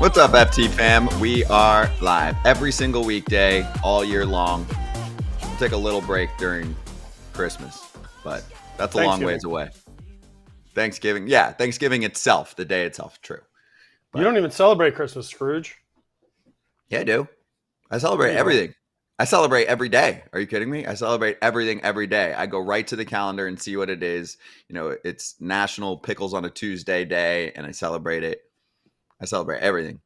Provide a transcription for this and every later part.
What's up, FT fam? We are live every single weekday, all year long. We'll take a little break during Christmas, but that's a long ways away. Thanksgiving itself, the day itself, true. But you don't even celebrate Christmas, Scrooge. Yeah, I do. I celebrate everything. I celebrate every day. Are you kidding me? I celebrate everything every day. I go right to the calendar and see what it is. You know, it's National Pickles on a Tuesday day, and I celebrate it. I celebrate everything.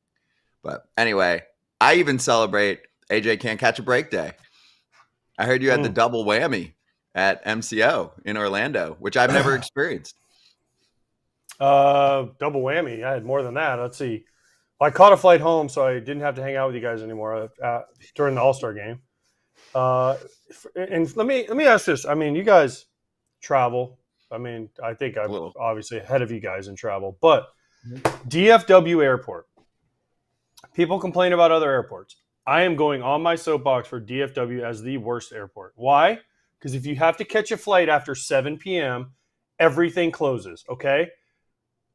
But anyway, I even celebrate AJ Can't Catch a Break Day. I heard you had the double whammy at MCO in Orlando, which I've never experienced. Double whammy. I had more than that. Let's see. Well, I caught a flight home, so I didn't have to hang out with you guys anymore during the All-Star game. And let me ask this. I mean, you guys travel. I mean, I think I'm obviously ahead of you guys in travel, but DFW Airport. People complain about other airports. I am going on my soapbox for DFW as the worst airport. Why? Because if you have to catch a flight after 7 p.m., everything closes, okay?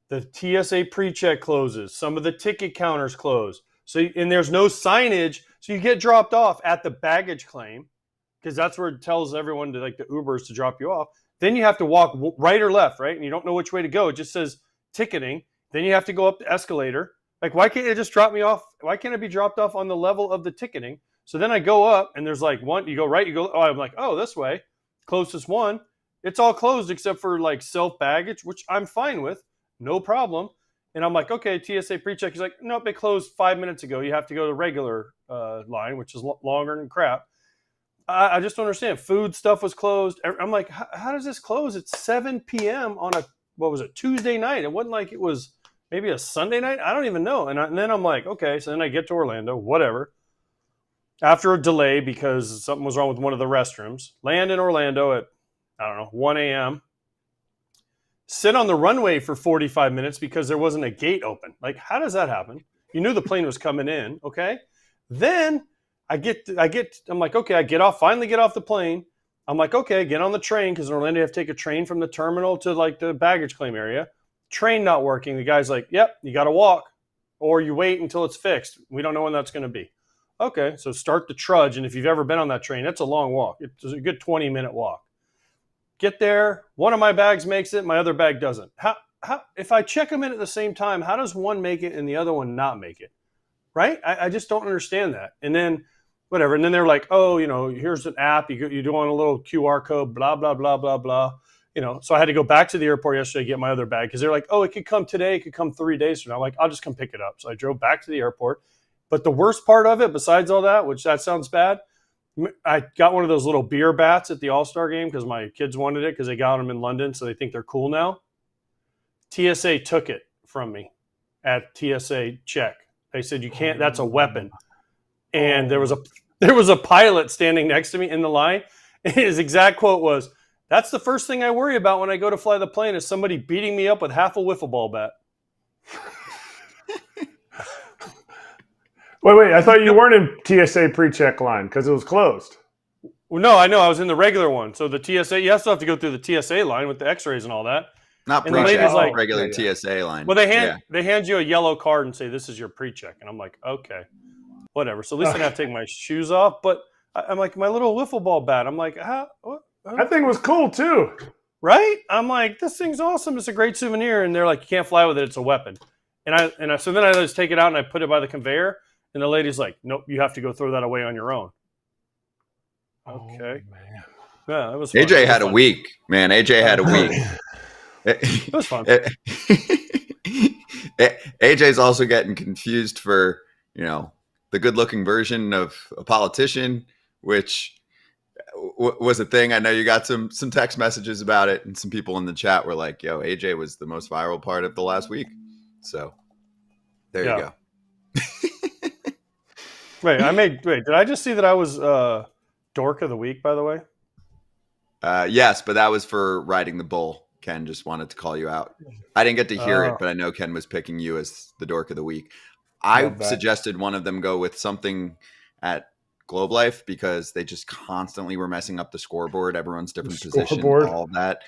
The TSA pre-check closes. Some of the ticket counters close. And there's no signage, so you get dropped off at the baggage claim because that's where it tells everyone to, like, the Ubers to drop you off. Then you have to walk right or left, right? And you don't know which way to go. It just says ticketing. Then you have to go up the escalator. Like, why can't it just drop me off? Why can't it be dropped off on the level of the ticketing? So then I go up, and there's like one. You go right, you go. Oh, I'm like, oh, this way. Closest one. It's all closed except for like self baggage, which I'm fine with, no problem. And I'm like, okay, TSA pre-check. He's like, nope, it closed 5 minutes ago. You have to go to the regular line, which is longer than crap. I just don't understand. Food stuff was closed. I'm like, how does this close? It's 7 p.m. on Tuesday night. It wasn't like it was maybe a Sunday night. I don't even know. And then I'm like, okay. So then I get to Orlando, whatever. After a delay because something was wrong with one of the restrooms. Land in Orlando at, 1 a.m. Sit on the runway for 45 minutes because there wasn't a gate open. Like, how does that happen? You knew the plane was coming in, okay? Then I'm like, okay, finally get off the plane. I'm like, okay, get on the train because in Orlando you have to take a train from the terminal to like the baggage claim area. Train not working. The guy's like, yep, you got to walk or you wait until it's fixed. We don't know when that's going to be. Okay, so start the trudge. And if you've ever been on that train, that's a long walk. It's a good 20-minute walk. Get there. One of my bags makes it. My other bag doesn't. How if I check them in at the same time, how does one make it and the other one not make it? Right? I just don't understand that. And then whatever. And then they're like, oh, here's an app. You do on a little QR code, blah, blah, blah, blah, blah. So I had to go back to the airport yesterday to get my other bag because they're like, oh, it could come today. It could come 3 days from now. I'm like, I'll just come pick it up. So I drove back to the airport. But the worst part of it, besides all that, which that sounds bad, I got one of those little beer bats at the All-Star game because my kids wanted it because they got them in London, so they think they're cool now. TSA took it from me at TSA check. They said, you can't, that's a weapon. And there was a pilot standing next to me in the line. And his exact quote was, that's the first thing I worry about when I go to fly the plane is somebody beating me up with half a wiffle ball bat. Wait, I thought you weren't in TSA pre-check line because it was closed. Well, no, I know. I was in the regular one. So the TSA, you still have to go through the TSA line with the x-rays and all that. Not pre-check, like, regular TSA line. Well, they hand you a yellow card and say, this is your pre-check. And I'm like, okay, whatever. So at least I didn't have to take my shoes off. But I'm like, my little wiffle ball bat. I'm like, that thing was cool too. Right? I'm like, this thing's awesome. It's a great souvenir. And they're like, you can't fly with it. It's a weapon. So then I just take it out and I put it by the conveyor. And the lady's like, nope, you have to go throw that away on your own. Okay. Oh, man. Yeah, that was fun. AJ had a week, man. AJ had a week. It was fun. AJ's also getting confused for, the good-looking version of a politician, which was a thing. I know you got some text messages about it, and some people in the chat were like, yo, AJ was the most viral part of the last week. So there you go. Wait, did I just see that I was Dork of the Week, by the way? Yes, but that was for riding the bull. Ken just wanted to call you out. I didn't get to hear it, but I know Ken was picking you as the Dork of the Week. I suggested one of them go with something at Globe Life because they just constantly were messing up the scoreboard. Everyone's different position, all of that.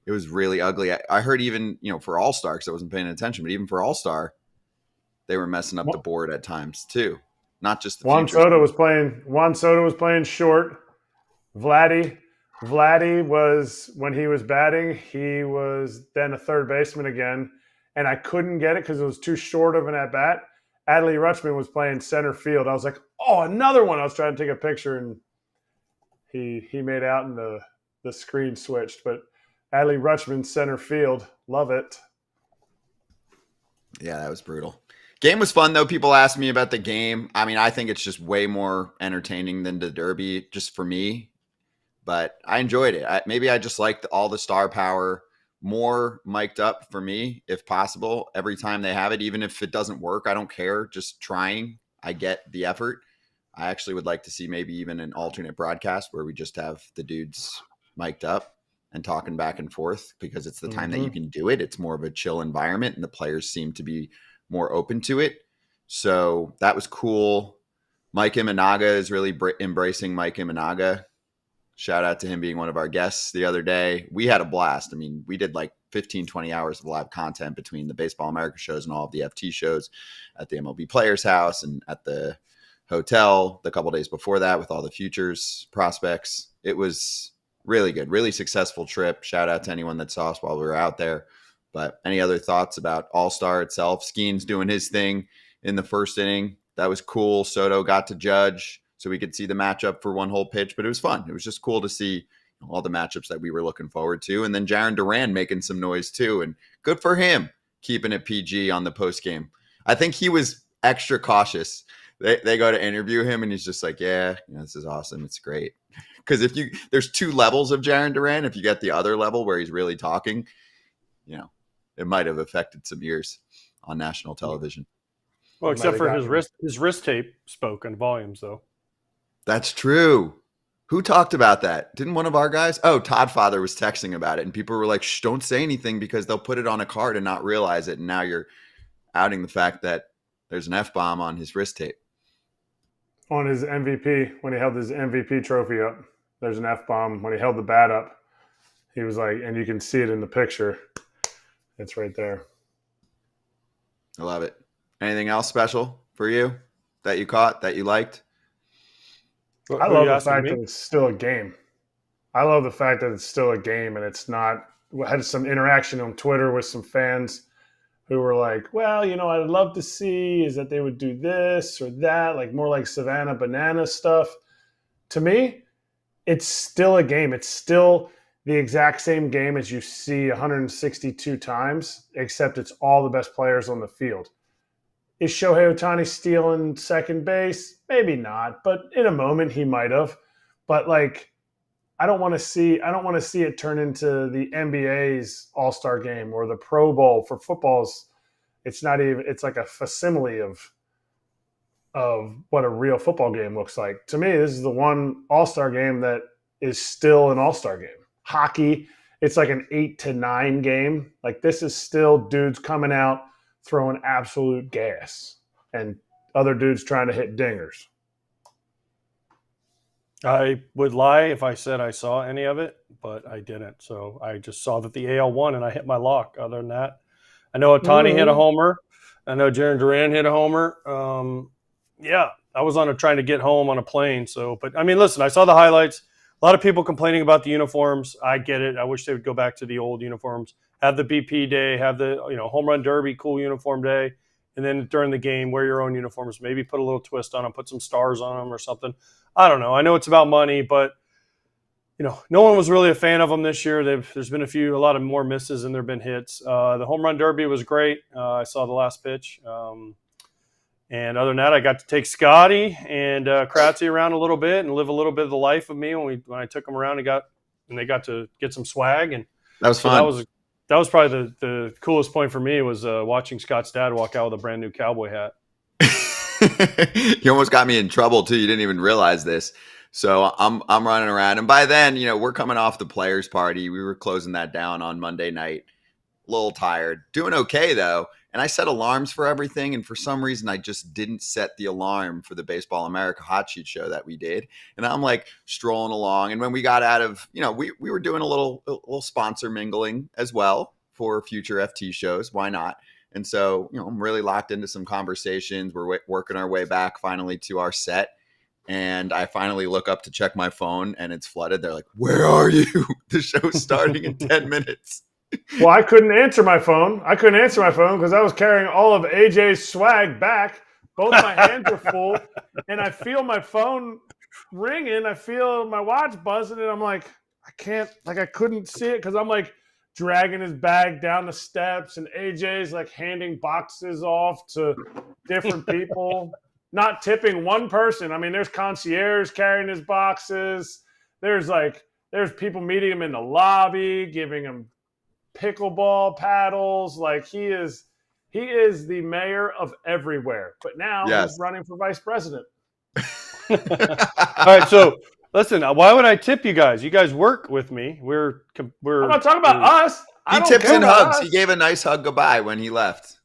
It was really ugly. I heard even, for All-Star, because I wasn't paying attention, but even for All-Star, they were messing up the board at times too. Not just the Juan Soto was playing short. Vladdy was, when he was batting, he was then a third baseman again, and I couldn't get it because it was too short of an at bat. Adley Rutschman was playing center field. I was like, oh, another one. I was trying to take a picture, and he made out, and the screen switched. But Adley Rutschman, center field, love it. Yeah, that was brutal. Game was fun, though. People ask me about the game. I mean, I think it's just way more entertaining than the Derby, just for me. But I enjoyed it. Maybe I just liked all the star power, more mic'd up for me, if possible, every time they have it. Even if it doesn't work, I don't care. Just trying. I get the effort. I actually would like to see maybe even an alternate broadcast where we just have the dudes mic'd up and talking back and forth, because it's the time that you can do it. It's more of a chill environment, and the players seem to be more open to it. So that was cool. Mike Imanaga is really embracing Mike Imanaga. Shout out to him being one of our guests the other day. We had a blast. I mean, we did like 15, 20 hours of live content between the Baseball America shows and all of the FT shows at the MLB Players House and at the hotel the couple days before that with all the futures prospects. It was really good, really successful trip. Shout out to anyone that saw us while we were out there. But any other thoughts about All-Star itself? Skeen's doing his thing in the first inning. That was cool. Soto got to judge, so we could see the matchup for one whole pitch, but it was fun. It was just cool to see all the matchups that we were looking forward to. And then Jarren Duran making some noise too, and good for him keeping it PG on the post game. I think he was extra cautious. They go to interview him, and he's just like, yeah, this is awesome. It's great. Because there's two levels of Jarren Duran. If you get the other level where he's really talking, it might have affected some ears on national television. Well, except for his wrist tape spoke in volumes, though. That's true. Who talked about that? Didn't one of our guys? Oh, Todd Father was texting about it, and people were like, shh, don't say anything because they'll put it on a card and not realize it. And now you're outing the fact that there's an F-bomb on his wrist tape. On his MVP, when he held his MVP trophy up, there's an F-bomb. When he held the bat up, he was like, and you can see it in the picture. It's right there. I love it. Anything else special for you that you caught, that you liked? I love the fact that it's still a game. I love the fact that it's still a game, and it's not. We had some interaction on Twitter with some fans who were like, well, I'd love to see is that they would do this or that, like more like Savannah Banana stuff. To me, it's still a game. It's still the exact same game as you see 162 times, except it's all the best players on the field. Is Shohei Ohtani stealing second base? Maybe not, but in a moment he might have. But I don't want to see it turn into the NBA's All-Star game or the Pro Bowl for footballs. It's not even. It's like a facsimile of what a real football game looks like. To me, this is the one All-Star game that is still an All-Star game. Hockey, it's like an 8-9 game. Like, this is still dudes coming out throwing absolute gas and other dudes trying to hit dingers. I would lie if I said I saw any of it, but I didn't. So I just saw that the AL won, and I hit my lock. Other than that, I know Ohtani hit a homer. I know Jarren Duran hit a homer. I was trying to get home on a plane. So, but I mean, listen, I saw the highlights. A lot of people complaining about the uniforms. I get it. I wish they would go back to the old uniforms. Have the BP day, have the home run derby, cool uniform day, and then during the game, wear your own uniforms. Maybe put a little twist on them, put some stars on them or something. I don't know. I know it's about money, but no one was really a fan of them this year. There's been a lot of more misses than there've been hits. The home run derby was great. I saw the last pitch. And other than that, I got to take Scotty and Kratzy around a little bit and live a little bit of the life of me when I took them around and they got to get some swag. And that was fun. So that was probably the coolest point for me was watching Scott's dad walk out with a brand new cowboy hat. You almost got me in trouble too. You didn't even realize this. So I'm running around, and by then, we're coming off the players' party. We were closing that down on Monday night. A little tired, doing okay though. And I set alarms for everything, and for some reason, I just didn't set the alarm for the Baseball America hot sheet show that we did. And I'm like strolling along, and when we got out of, we were doing a little sponsor mingling as well for future FT shows. Why not? And so, I'm really locked into some conversations. We're working our way back finally to our set. And I finally look up to check my phone and it's flooded. They're like, "Where are you? The show's starting in 10 minutes. Well, I couldn't answer my phone. Because I was carrying all of AJ's swag back. Both my hands were full. And I feel my phone ringing. I feel my watch buzzing. And I'm like, I couldn't see it because I'm like dragging his bag down the steps. And AJ's like handing boxes off to different people. Not tipping one person. I mean, there's concierge carrying his boxes. There's people meeting him in the lobby, giving him pickleball paddles. Like he is the mayor of everywhere. But now he's running for vice president. All right, so listen. Why would I tip you guys? You guys work with me. I'm not talking about us. He tips and hugs. He gave a nice hug goodbye when he left.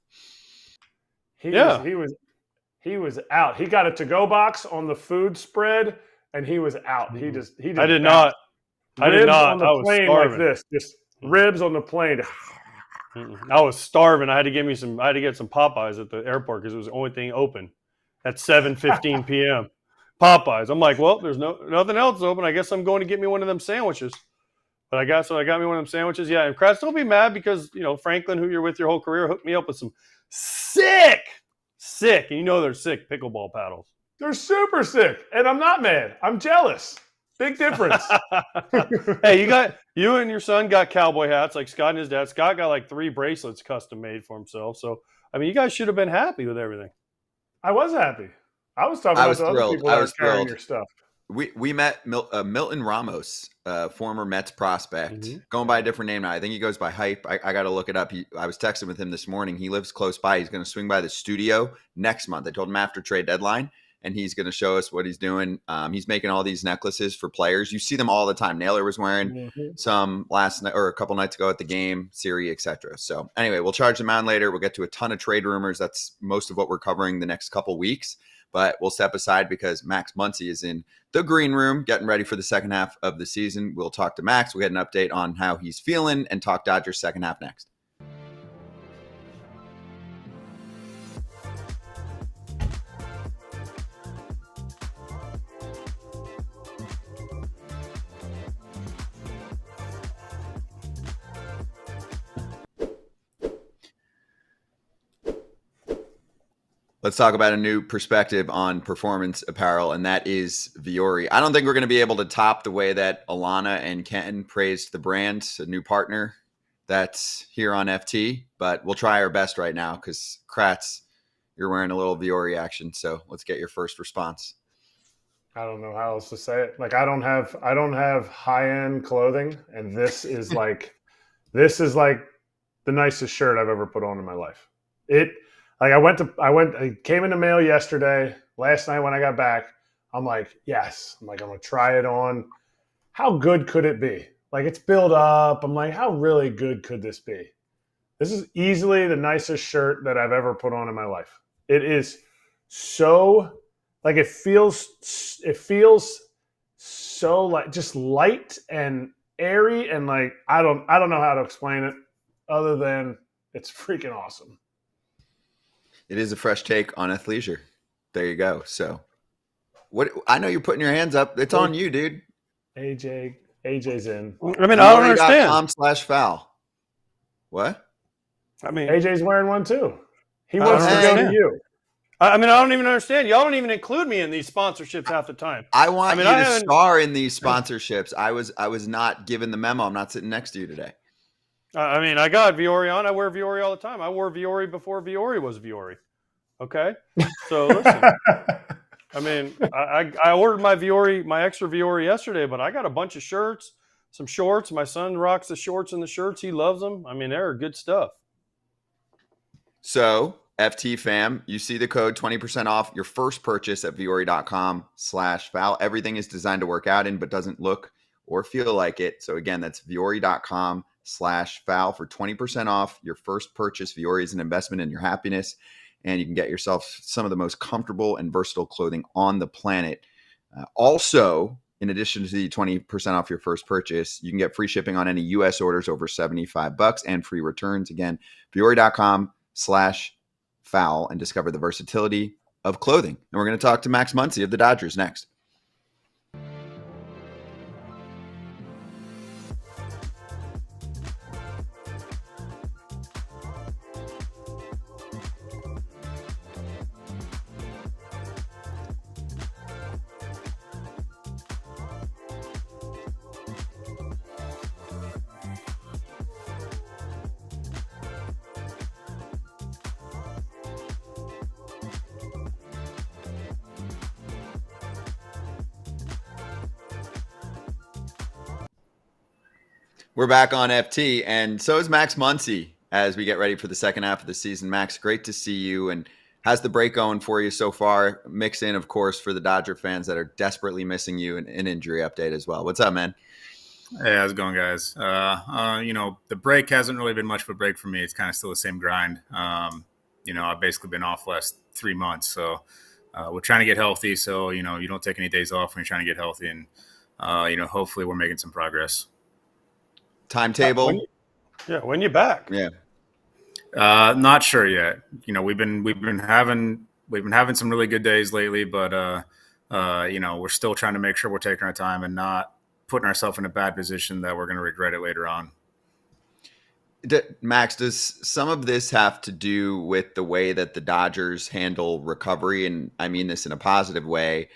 He was out. He got a to-go box on the food spread, and he was out. He just. I did not. I did not. On the plane like this, just ribs on the plane. I was starving. I had to get some Popeyes at the airport because it was the only thing open at 7:15 p.m. Popeyes. I'm like, well, there's nothing else open. I guess I'm going to get me one of them sandwiches. But I got me one of them sandwiches. Yeah, and Kratz, don't be mad because Franklin, who you're with your whole career, hooked me up with some sick, and they're sick pickleball paddles. They're super sick, and I'm not mad. I'm jealous. Big difference. Hey, you and your son got cowboy hats like Scott and his dad. Scott got like 3 bracelets custom made for himself. So, I mean, you guys should have been happy with everything. I was happy. I was talking about the other people that are carrying your stuff. We met Milton Ramos, former Mets prospect, going by a different name now. I think he goes by Hype. I got to look it up. I was texting with him this morning. He lives close by. He's going to swing by the studio next month. I told him after trade deadline, and he's going to show us what he's doing. He's making all these necklaces for players. You see them all the time. Naylor was wearing some last night or a couple nights ago at the game, Siri, etc. So anyway, we'll charge the Mound later. We'll get to a ton of trade rumors. That's most of what we're covering the next couple weeks. But we'll step aside because Max Muncy is in the green room getting ready for the second half of the season. We'll talk to Max. We'll get an update on how he's feeling and talk Dodgers second half next. Let's talk about a new perspective on performance apparel, and that is Viore. I don't think we're going to be able to top the way that Alana and Kenton praised the brand, a new partner that's here on FT, but we'll try our best right now because Kratz, you're wearing a little Viore action, so let's get your first response. I don't know how else to say it. Like I don't have high-end clothing, and this is like the nicest shirt I've ever put on in my life. I came in the mail yesterday. Last night when I got back, I'm like, yes. I'm going to try it on. How good could it be? Like, it's built up. I'm like, how really good could this be? This is easily the nicest shirt that I've ever put on in my life. It is so, like, it feels so, like, just light and airy. And, like, I don't know how to explain it other than it's freaking awesome. It is a fresh take on athleisure. There you go. So, what? I know you're putting your hands up. It's on you, dude. AJ's in. I mean, I don't understand. .com/foul. What? I mean, AJ's wearing one too. He wants to go to you. I mean, I don't even understand. Y'all don't even include me in these sponsorships half the time. I want you to star in these sponsorships. I was not given the memo. I'm not sitting next to you today. I mean, I got Viore on. I wear Viore all the time. I wore Viore before Viore was Viore. Okay? So, listen. I mean, I ordered my extra Viore yesterday, but I got a bunch of shirts, some shorts. My son rocks the shorts and the shirts. He loves them. I mean, they're good stuff. So, FT fam, you see the code 20% off your first purchase at viore.com/foul. Everything is designed to work out in, but doesn't look or feel like it. So, again, that's viore.com/foul for 20% off your first purchase. Viore is an investment in your happiness, and you can get yourself some of the most comfortable and versatile clothing on the planet. Also, in addition to the 20% off your first purchase, you can get free shipping on any U.S. orders over $75 and free returns. Again, viore.com/foul BetMGM.com/foul and discover the versatility of clothing. And we're going to talk to Max Muncy of the Dodgers next. We're back on FT, and so is Max Muncy as we get ready for the second half of the season. Max, great to see you, and how's the break going for you so far? Mix in, of course, for the Dodger fans that are desperately missing you, an injury update as well. What's up, man? Hey, how's it going, guys? The break hasn't really been much of a break for me. It's kind of still the same grind. I've basically been off the last 3 months, so we're trying to get healthy. So, you don't take any days off when you're trying to get healthy, and, hopefully we're making some progress. Timetable? When you back? Yeah. Not sure yet. We've been having some really good days lately, but we're still trying to make sure we're taking our time and not putting ourselves in a bad position that we're going to regret it later on. Max, does some of this have to do with the way that the Dodgers handle recovery? And I mean this in a positive way.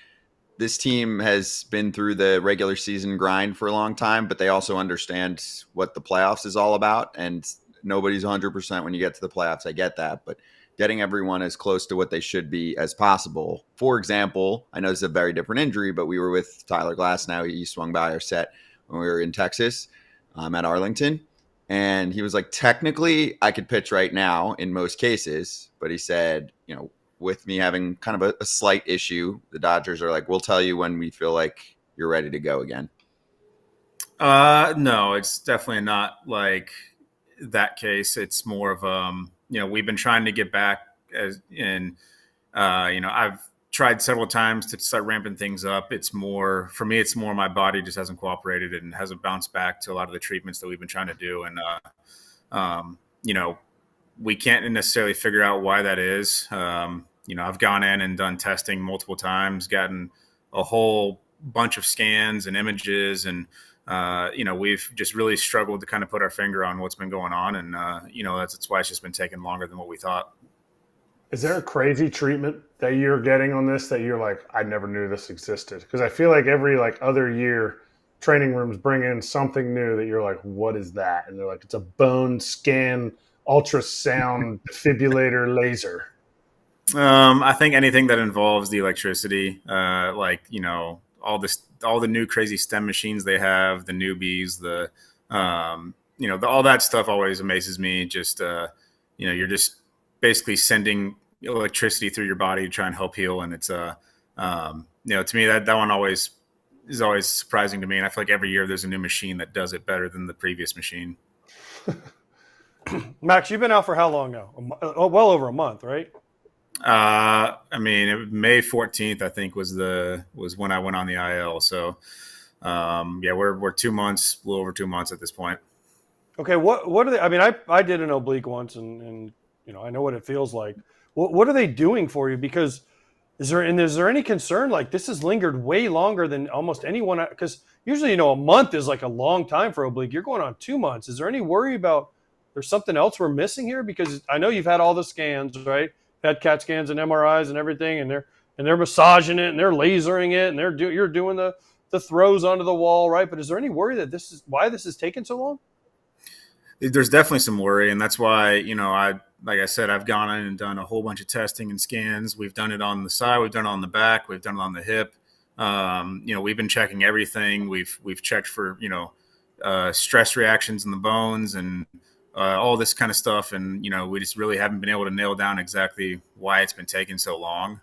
This team has been through the regular season grind for a long time, but they also understand what the playoffs is all about. And nobody's 100% when you get to the playoffs. I get that, but getting everyone as close to what they should be as possible. For example, I know this is a very different injury, but we were with Tyler Glasnow. He swung by our set when we were in Texas at Arlington. And he was like, technically, I could pitch right now in most cases. But he said, with me having kind of a slight issue, the Dodgers are like, we'll tell you when we feel like you're ready to go again. No, it's definitely not like that case. It's more of, we've been trying to get back I've tried several times to start ramping things up. It's more my body just hasn't cooperated and hasn't bounced back to a lot of the treatments that we've been trying to do. And, we can't necessarily figure out why that is. I've gone in and done testing multiple times, gotten a whole bunch of scans and images, and we've just really struggled to kind of put our finger on what's been going on, and that's why it's just been taking longer than what we thought. Is there a crazy treatment that you're getting on this that you're like, I never knew this existed? Because I feel like every other year, training rooms bring in something new that you're like, what is that? And they're like, it's a bone scan ultrasound defibrillator laser. I think anything that involves the electricity, all the new crazy STEM machines they have, the newbies, all that stuff always amazes me. Just, you're just basically sending electricity through your body to try and help heal. And it's, to me, that one always is always surprising to me. And I feel like every year there's a new machine that does it better than the previous machine. Max, you've been out for how long now? Well over a month, right? May 14th, I think was when I went on the IL. So, we're 2 months, a little over 2 months at this point. Okay. What are they? I did an oblique once and I know what it feels like. What are they doing for you? Because is there any concern? Like, this has lingered way longer than almost anyone, because usually, a month is like a long time for oblique. You're going on 2 months. Is there any worry about there's something else we're missing here? Because I know you've had all the scans, right? Had CAT scans and MRIs and everything, and they're massaging it and they're lasering it and you're doing the throws onto the wall, right? But is there any worry that why this is taking so long? There's definitely some worry, and that's why like I said, I've gone in and done a whole bunch of testing and scans. We've done it on the side, we've done it on the back, we've done it on the hip. We've been checking everything. We've checked for stress reactions in the bones and all this kind of stuff. And, we just really haven't been able to nail down exactly why it's been taking so long.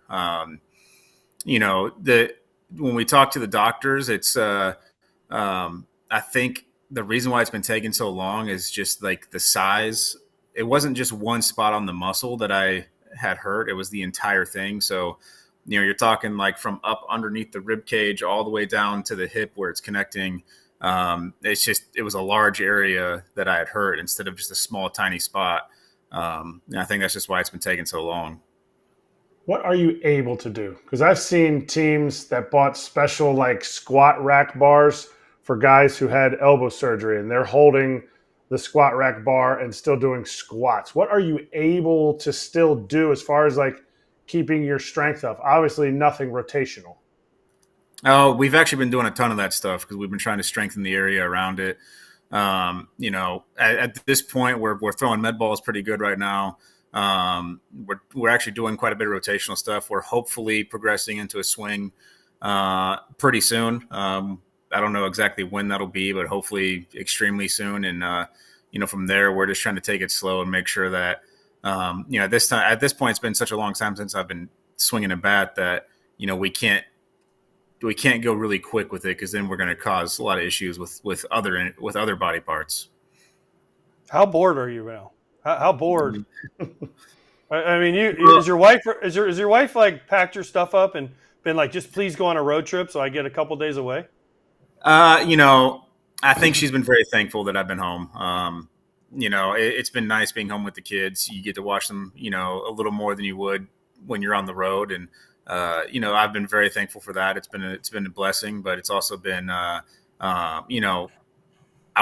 When we talk to the doctors, it's, I think the reason why it's been taking so long is just like the size. It wasn't just one spot on the muscle that I had hurt. It was the entire thing. So, you're talking like from up underneath the rib cage all the way down to the hip where it's connecting. It was a large area that I had hurt instead of just a small, tiny spot. I think that's just why it's been taking so long. What are you able to do? Because I've seen teams that bought special like squat rack bars for guys who had elbow surgery, and they're holding the squat rack bar and still doing squats. What are you able to still do as far as like keeping your strength up? Obviously, nothing rotational. Oh, we've actually been doing a ton of that stuff because we've been trying to strengthen the area around it. At this point, we're throwing med balls pretty good right now. We're actually doing quite a bit of rotational stuff. We're hopefully progressing into a swing pretty soon. I don't know exactly when that'll be, but hopefully extremely soon. And from there, we're just trying to take it slow and make sure that at this point, it's been such a long time since I've been swinging a bat that we can't go really quick with it because then we're going to cause a lot of issues with other body parts. How bored are you now? How bored? I mean, is your wife like packed your stuff up and been like, just please go on a road trip so I get a couple days away? I think she's been very thankful that I've been home. It's been nice being home with the kids. You get to watch them, a little more than you would when you're on the road. And, I've been very thankful for that. It's been a blessing, but it's also been, I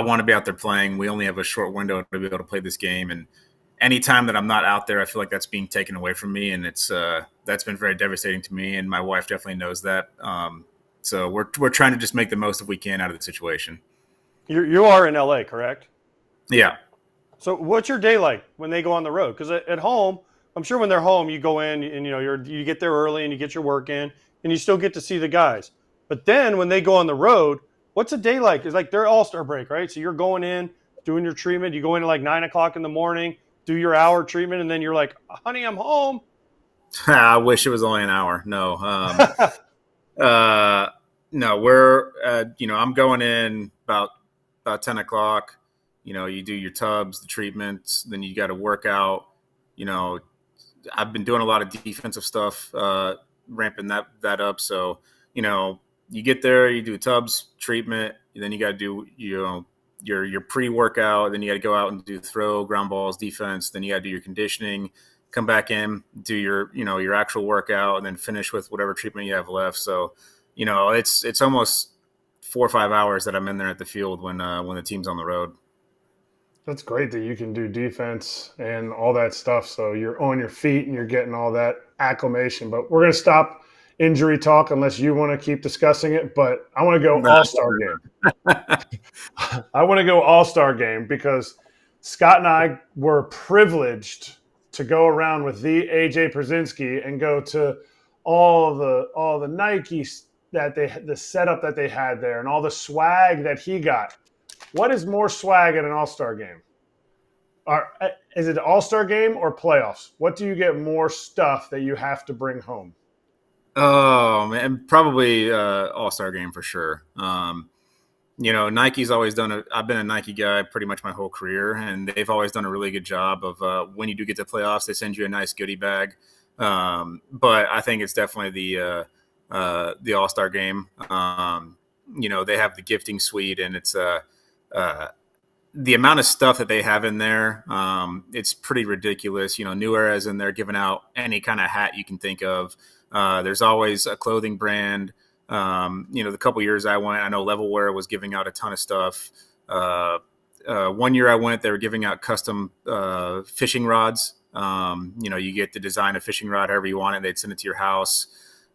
want to be out there playing. We only have a short window to be able to play this game. And any time that I'm not out there, I feel like that's being taken away from me. And that's been very devastating to me. And my wife definitely knows that. So we're trying to just make the most of we can out of the situation. You are in LA, correct? Yeah. So what's your day like when they go on the road? Because at home, I'm sure when they're home, you go in and you get there early and you get your work in and you still get to see the guys. But then when they go on the road, what's a day like? It's like their All-Star break, right? So you're going in, doing your treatment. You go in at like 9 o'clock in the morning, do your hour treatment, and then you're like, honey, I'm home. I wish it was only an hour. No. No, we're, I'm going in about 10 o'clock. You do your tubs, the treatments, then you got to work out. I've been doing a lot of defensive stuff, ramping that up. So, you get there, you do tubs, treatment, and then you got to do, your pre-workout. Then you got to go out and do throw, ground balls, defense. Then you got to do your conditioning, come back in, do your actual workout, and then finish with whatever treatment you have left. So, it's almost 4 or 5 hours that I'm in there at the field when the team's on the road. That's great that you can do defense and all that stuff. So you're on your feet and you're getting all that acclimation. But we're going to stop injury talk unless you want to keep discussing it. But I want to go All-Star game. I want to go All-Star game because Scott and I were privileged to go around with the AJ Pierzynski and go to all the Nike the setup that they had there and all the swag that he got. What is more swag at an All-Star game? Is it an All-Star game or playoffs? What do you get more stuff that you have to bring home? Oh, man, probably All-Star game for sure. Nike's always I've been a Nike guy pretty much my whole career, and they've always done a really good job of when you do get to playoffs, they send you a nice goodie bag. But I think it's definitely the All-Star game. They have the gifting suite, and it's the amount of stuff that they have in there, it's pretty ridiculous. New Era's in there giving out any kind of hat you can think of. There's always a clothing brand. The couple years I went, I know Levelwear was giving out a ton of stuff. 1 year I went, they were giving out custom fishing rods. You get to design a fishing rod however you want it. They'd send it to your house.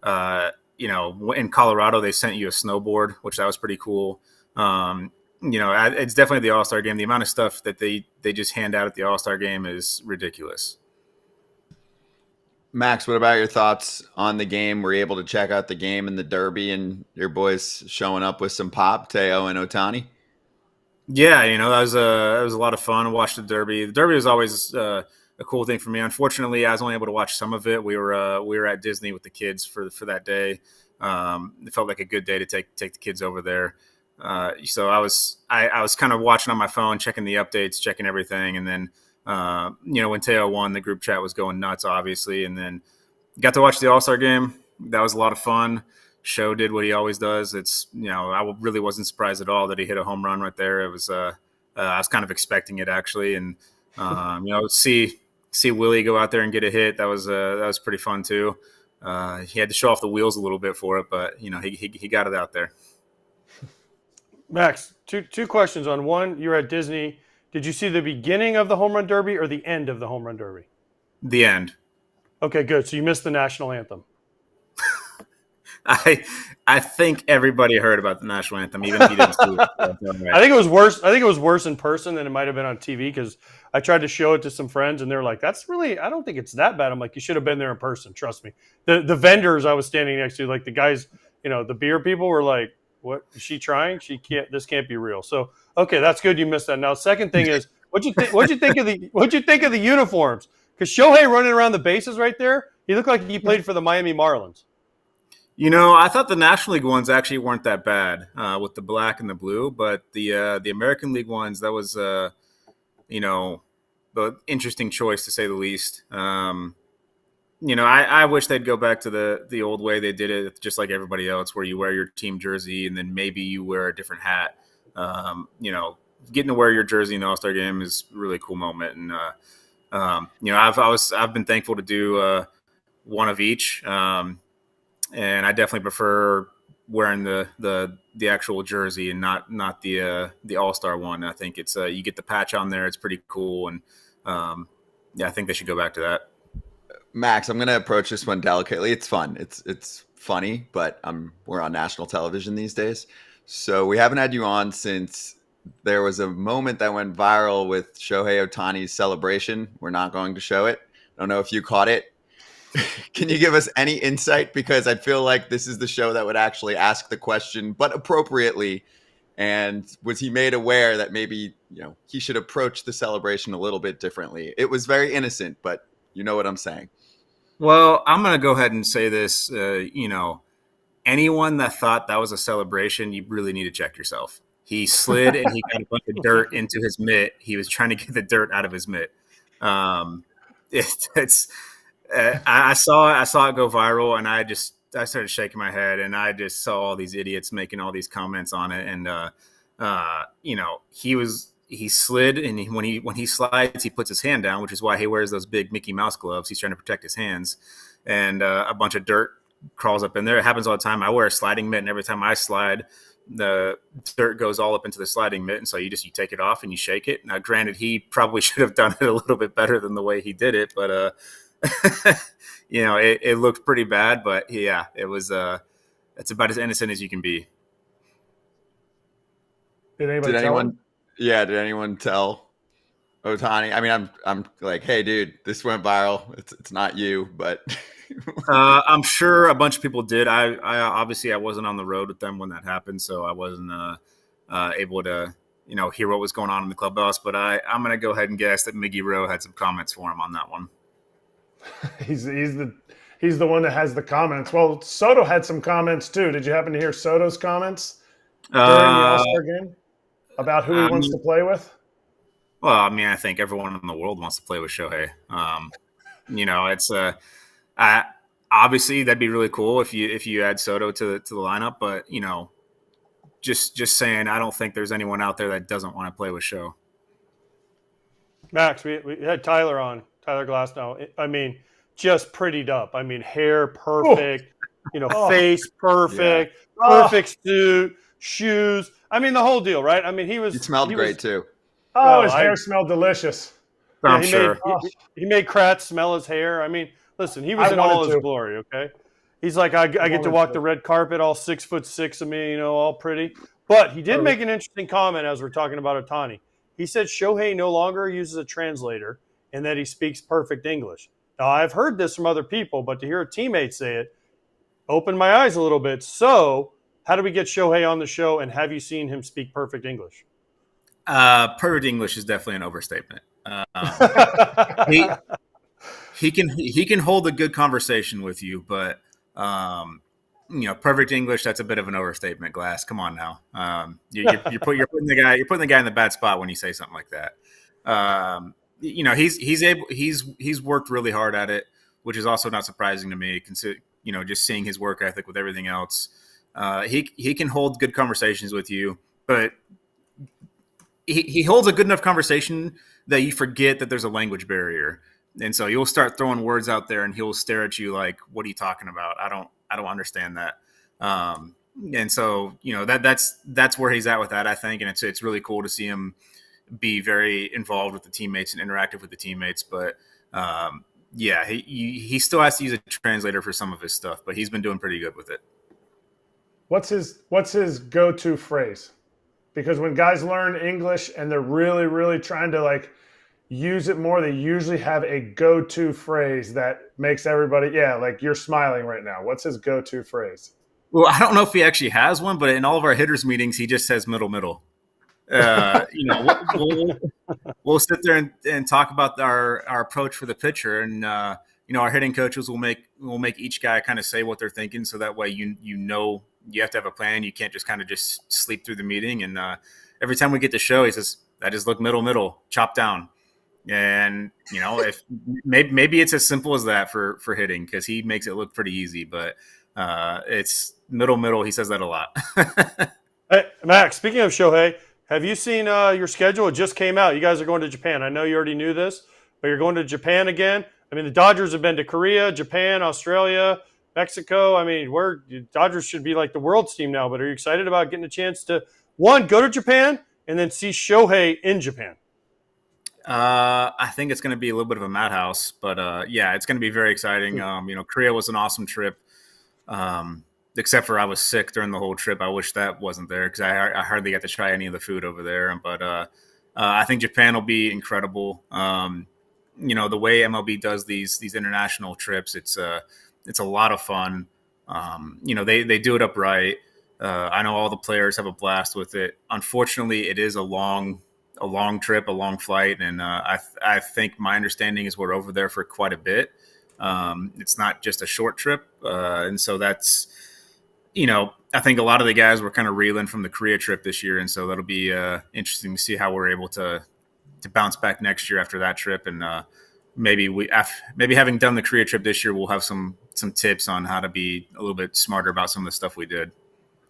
In Colorado, they sent you a snowboard, which that was pretty cool. It's definitely the All-Star game. The amount of stuff that they just hand out at the All-Star game is ridiculous. Max, what about your thoughts on the game? Were you able to check out the game and the Derby and your boys showing up with some pop, Teo and Ohtani? Yeah, that was a lot of fun to watch the Derby. The Derby was always a cool thing for me. Unfortunately, I was only able to watch some of it. We were at Disney with the kids for that day. It felt like a good day to take the kids over there. So I was kind of watching on my phone, checking the updates, checking everything, and then when Teo won, the group chat was going nuts, obviously, and then got to watch the All-Star game. That was a lot of fun. Show did what he always does. It's I really wasn't surprised at all that he hit a home run right there. It was I was kind of expecting it actually, and see see Willie go out there and get a hit. That was pretty fun too. He had to show off the wheels a little bit for it, but he got it out there. Max, two questions on one. You're at Disney. Did you see the beginning of the home run derby or the end of the home run derby? The end. Okay, good. So you missed the national anthem. I think everybody heard about the national anthem, even if you didn't see it. I think it was worse. I think it was worse in person than it might have been on TV, because I tried to show it to some friends and they're like, "That's really, I don't think it's that bad." I'm like, "You should have been there in person. Trust me." The vendors I was standing next to, like the guys, the beer people, were like, "What is she trying? She can't. This can't be real." So okay, that's good. You missed that. Now, second thing is, what'd you think of the uniforms? Because Shohei running around the bases right there, he looked like he played for the Miami Marlins. I thought the National League ones actually weren't that bad with the black and the blue, but the American League ones, that was the interesting choice to say the least. I wish they'd go back to the old way they did it, just like everybody else, where you wear your team jersey and then maybe you wear a different hat. Getting to wear your jersey in the All-Star game is a really cool moment, and I've been thankful to do one of each. And I definitely prefer wearing the actual jersey and not the All-Star one. I think it's you get the patch on there. It's pretty cool, and I think they should go back to that. Max, I'm going to approach this one delicately. It's fun. It's funny, but we're on national television these days, so we haven't had you on since there was a moment that went viral with Shohei Ohtani's celebration. We're not going to show it. I don't know if you caught it. Can you give us any insight? Because I feel like this is the show that would actually ask the question, but appropriately. And was he made aware that maybe, he should approach the celebration a little bit differently? It was very innocent, but you know what I'm saying. Well, I'm going to go ahead and say this. Anyone that thought that was a celebration, you really need to check yourself. He slid and he got a bunch of dirt into his mitt. He was trying to get the dirt out of his mitt. I saw it go viral, and I started shaking my head, and I just saw all these idiots making all these comments on it. And he slid, and when he slides, he puts his hand down, which is why he wears those big Mickey Mouse gloves. He's trying to protect his hands, and a bunch of dirt crawls up in there. It happens all the time. I wear a sliding mitt, and every time I slide, the dirt goes all up into the sliding mitt, and so you take it off and you shake it. Now, granted, he probably should have done it a little bit better than the way he did it, but it looked pretty bad, but yeah, it was it's about as innocent as you can be. Did anyone tell Ohtani? I mean, I'm like, hey dude, this went viral. It's not you, but I'm sure a bunch of people did. I obviously I wasn't on the road with them when that happened, so I wasn't able to hear what was going on in the clubhouse, but I'm gonna go ahead and guess that Miggy Rowe had some comments for him on that one. He's the one that has the comments. Well, Soto had some comments too. Did you happen to hear Soto's comments during the All-Star game about who he wants to play with? Well, I mean, I think everyone in the world wants to play with Shohei. It's obviously that'd be really cool if you add Soto to the lineup, but just saying, I don't think there's anyone out there that doesn't want to play with Show. Max, we had Tyler on. Tyler Glasnow, I mean, just prettied up. I mean, hair perfect, face perfect, perfect suit, shoes. I mean, the whole deal, right? I mean, he smelled great too. Oh, his hair smelled delicious. I'm sure. He made Kratz smell his hair. I mean, listen, he was in all his glory, okay? He's like, I get to walk the red carpet, all 6'6" of me, all pretty. But he did make an interesting comment as we're talking about Ohtani. He said Shohei no longer uses a translator and that he speaks perfect English. Now, I've heard this from other people, but to hear a teammate say it opened my eyes a little bit. So how do we get Shohei on the show, and have you seen him speak perfect English? Perfect English is definitely an overstatement. He can hold a good conversation with you, but perfect English, that's a bit of an overstatement. Glass, come on now. You're putting the guy in the bad spot when you say something like that. He's worked really hard at it, which is also not surprising to me. Just seeing his work ethic with everything else, he can hold good conversations with you, but he holds a good enough conversation that you forget that there's a language barrier. And so you'll start throwing words out there and he'll stare at you like, what are you talking about? I don't understand that. And so, that's where he's at with that, I think. And it's really cool to see him be very involved with the teammates and interactive with the teammates. But he still has to use a translator for some of his stuff, but he's been doing pretty good with it. What's his go-to phrase? Because when guys learn English and they're really, really trying to like use it more, they usually have a go-to phrase that makes everybody, like you're smiling right now. What's his go-to phrase? Well, I don't know if he actually has one, but in all of our hitters meetings, he just says middle. We'll sit there and talk about our approach for the pitcher, and our hitting coaches will make each guy kind of say what they're thinking, so that way you have to have a plan. You can't just kind of just sleep through the meeting. And every time we get to show, he says, "I just look middle, chop down." And if maybe it's as simple as that for hitting, because he makes it look pretty easy, but it's middle. He says that a lot. Hey, Max, speaking of Shohei, have you seen your schedule? It just came out. You guys are going to Japan. I know you already knew this, but you're going to Japan again. I mean, the Dodgers have been to Korea, Japan, Australia, Mexico. I mean, Dodgers should be like the world's team now, but are you excited about getting a chance to, one, go to Japan and then see Shohei in Japan? I think it's going to be a little bit of a madhouse, but it's going to be very exciting. Korea was an awesome trip, except for I was sick during the whole trip. I wish that wasn't there because I hardly got to try any of the food over there. But I think Japan will be incredible. The way MLB does these international trips, it's a lot of fun. They do it upright. I know all the players have a blast with it. Unfortunately, it is a long trip, a long flight. And I think my understanding is we're over there for quite a bit. It's not just a short trip. And so that's, I think a lot of the guys were kind of reeling from the Korea trip this year. And so that'll be interesting to see how we're able to bounce back next year after that trip. And maybe having done the Korea trip this year, we'll have some tips on how to be a little bit smarter about some of the stuff we did.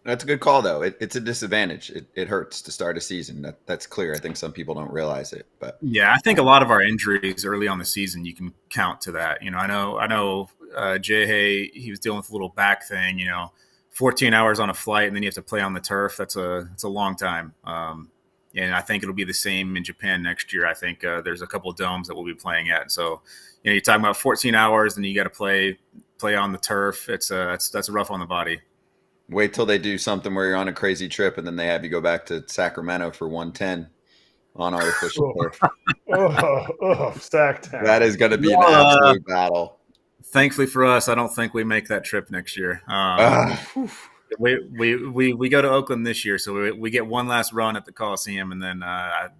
That's a good call, though. It's a disadvantage. It hurts to start a season. That's clear. I think some people don't realize it, but yeah, I think a lot of our injuries early on the season you can count to that. I know Jay, he was dealing with a little back thing. 14 hours on a flight, and then you have to play on the turf. That's a long time. And I think it'll be the same in Japan next year. I think there's a couple of domes that we'll be playing at. So you're talking about 14 hours, and you got to play on the turf. That's rough on the body. Wait till they do something where you're on a crazy trip and then they have you go back to Sacramento for 110 on our official turf. Stack town. That is going to be an absolute battle. Thankfully for us, I don't think we make that trip next year. We go to Oakland this year, so we get one last run at the Coliseum, and then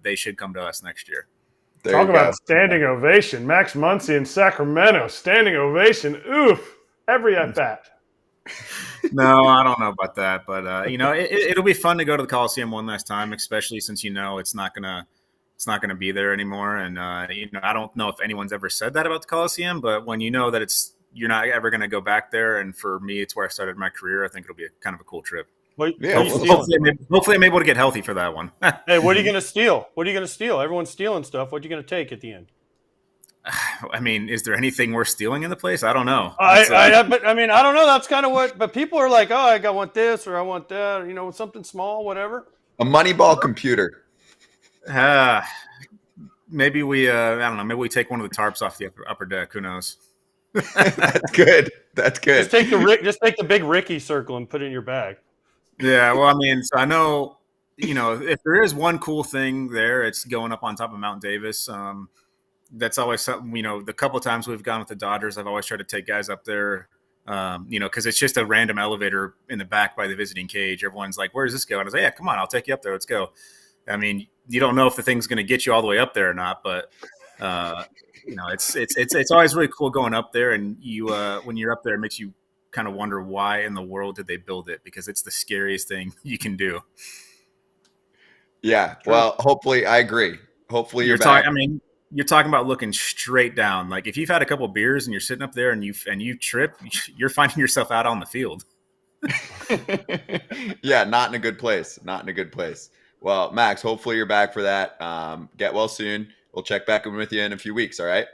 they should come to us next year. Talk about standing ovation. Max Muncy in Sacramento, standing ovation. Oof, every at bat. No, I don't know about that, but it'll be fun to go to the Coliseum one last time, especially since it's not gonna be there anymore. And I don't know if anyone's ever said that about the Coliseum, but when you know that you're not ever gonna go back there, and for me, it's where I started my career. I think it'll be kind of a cool trip. Hopefully, I'm able to get healthy for that one. Hey, what are you gonna steal? Everyone's stealing stuff. What are you gonna take at the end? I mean, is there anything worth stealing in the place? I don't know. But I don't know. That's kind of what. But people are like, "Oh, I want this or I want that." Something small, whatever. A Moneyball computer. Maybe we. I don't know. Maybe we take one of the tarps off the upper deck. Who knows? That's good. Just take the big Ricky circle and put it in your bag. Yeah. Well, I mean, so I know. If there is one cool thing there, it's going up on top of Mount Davis. That's always something, the couple of times we've gone with the Dodgers, I've always tried to take guys up there, because it's just a random elevator in the back by the visiting cage. Everyone's like, where does this go? And I was like, yeah, come on, I'll take you up there. Let's go. I mean, you don't know if the thing's going to get you all the way up there or not, but, it's always really cool going up there. And when you're up there, it makes you kind of wonder why in the world did they build it? Because it's the scariest thing you can do. Yeah. Well, hopefully I agree. Hopefully you're back. You're talking about looking straight down. Like if you've had a couple of beers and you're sitting up there and you trip, you're finding yourself out on the field. Yeah, not in a good place. Well, Max, hopefully you're back for that. Get well soon. We'll check back in with you in a few weeks. All right.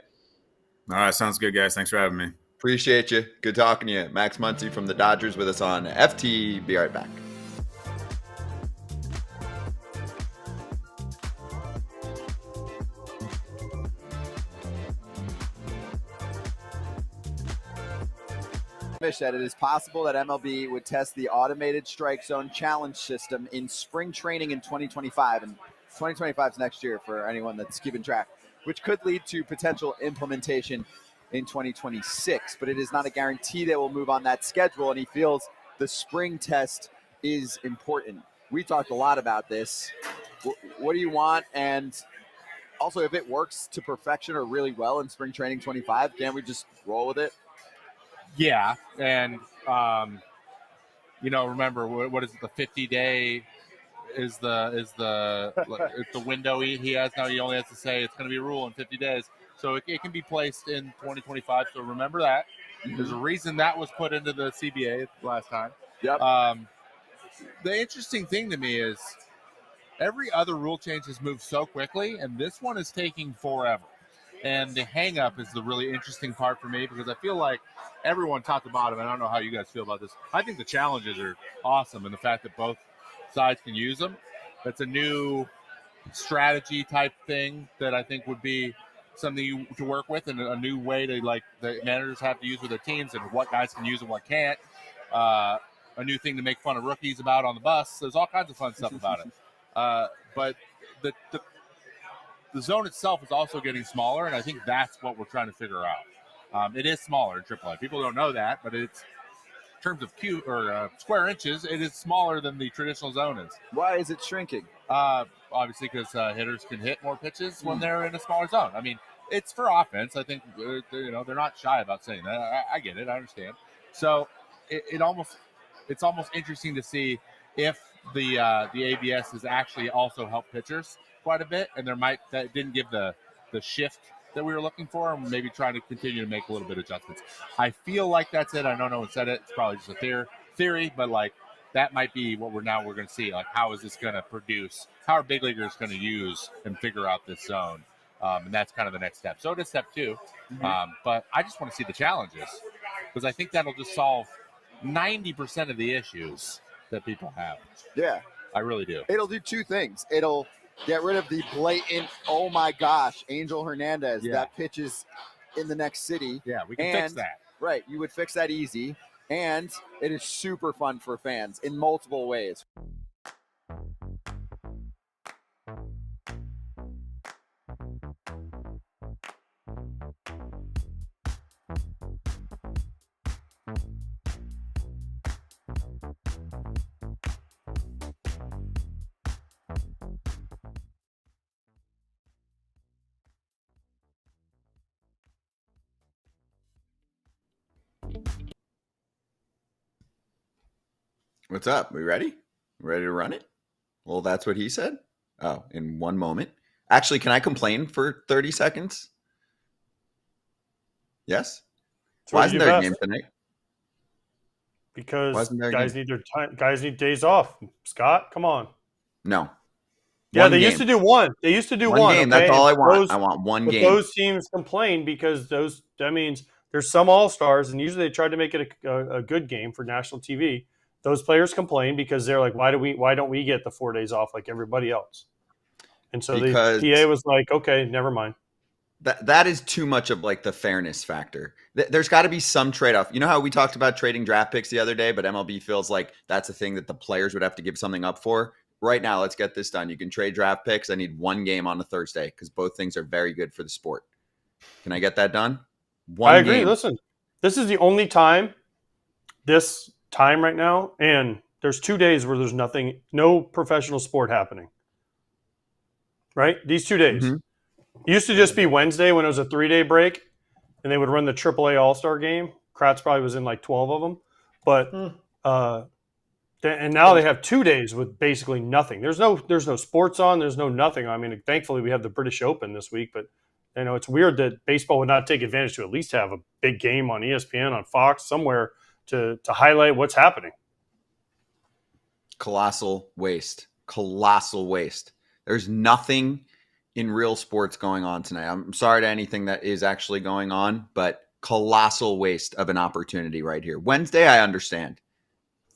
All right, sounds good, guys. Thanks for having me. Appreciate you. Good talking to you. Max Muncy from the Dodgers with us on FT. Be right back. That it is possible that MLB would test the automated strike zone challenge system in spring training in 2025, and 2025 is next year for anyone that's keeping track, which could lead to potential implementation in 2026, but it is not a guarantee they will move on that schedule, and he feels the spring test is important. We talked a lot about this. What do you want? And also, if it works to perfection or really well in spring training 25, can't we just roll with it? Yeah, and remember what is it? The 50-day is the window he has now. He only has to say it's going to be a rule in 50 days, so it can be placed in 2025. So remember that. There's a reason that was put into the CBA last time. Yep. The interesting thing to me is every other rule change has moved so quickly, and this one is taking forever. And the hang-up is the really interesting part for me because I feel like everyone top to bottom, and I don't know how you guys feel about this, I think the challenges are awesome, and the fact that both sides can use them, that's a new strategy type thing that I think would be something to work with and a new way to, like, the managers have to use with their teams and what guys can use and what can't. A new thing to make fun of rookies about on the bus. There's all kinds of fun stuff about it. But the zone itself is also getting smaller, and I think that's what we're trying to figure out. It is smaller in AAA. People don't know that, but it's in terms of square inches, it is smaller than the traditional zone is. Why is it shrinking? Obviously, because hitters can hit more pitches when they're in a smaller zone. I mean, it's for offense. I think they're not shy about saying that. I get it. I understand. So it's almost interesting to see if the ABS has actually also helped pitchers quite a bit, and that didn't give the shift that we were looking for, and maybe trying to continue to make a little bit of adjustments. I feel like that's it. I know no one said it. It's probably just a theory, but like that might be what we're going to see. Like, how is this going to produce? How are big leaguers going to use and figure out this zone? And that's kind of the next step. So it is step 2. But I just want to see the challenges because I think that'll just solve 90% of the issues that people have. Yeah. I really do. It'll do 2 things. It'll get rid of the blatant, oh my gosh, Angel Hernandez that pitches in the next city. Yeah, we can fix that. Right, you would fix that easy. And it is super fun for fans in multiple ways. What's up? We ready? Ready to run it? Well, that's what he said. Oh, in one moment. Actually, can I complain for 30 seconds? Yes? Why isn't there a game tonight? Because guys need days off. Scott, come on. No. Yeah, they used to do one. They used to do one game. Okay? That's all I want. I want one game. Those teams complain because that means there's some all-stars, and usually they tried to make it a good game for national TV. Those players complain because they're like, why don't we get the 4 days off like everybody else? And so the PA was like, okay, never mind. That is too much of like the fairness factor. There's got to be some trade-off. You know how we talked about trading draft picks the other day, but MLB feels like that's a thing that the players would have to give something up for. Right now, let's get this done. You can trade draft picks. I need one game on a Thursday because both things are very good for the sport. Can I get that done? I agree. Listen, this is the only time right now, and there's 2 days where there's no professional sport happening. Right? These 2 days. Mm-hmm. It used to just be Wednesday when it was a 3-day break, and they would run the AAA All-Star game. Kratz probably was in like 12 of them. But and now they have 2 days with basically nothing. There's no sports on. There's no nothing. I mean, thankfully we have the British Open this week, but it's weird that baseball would not take advantage to at least have a big game on ESPN, on Fox, somewhere to highlight what's happening. Colossal waste. There's nothing in real sports going on tonight. I'm sorry to anything that is actually going on, but colossal waste of an opportunity right here. Wednesday, I understand.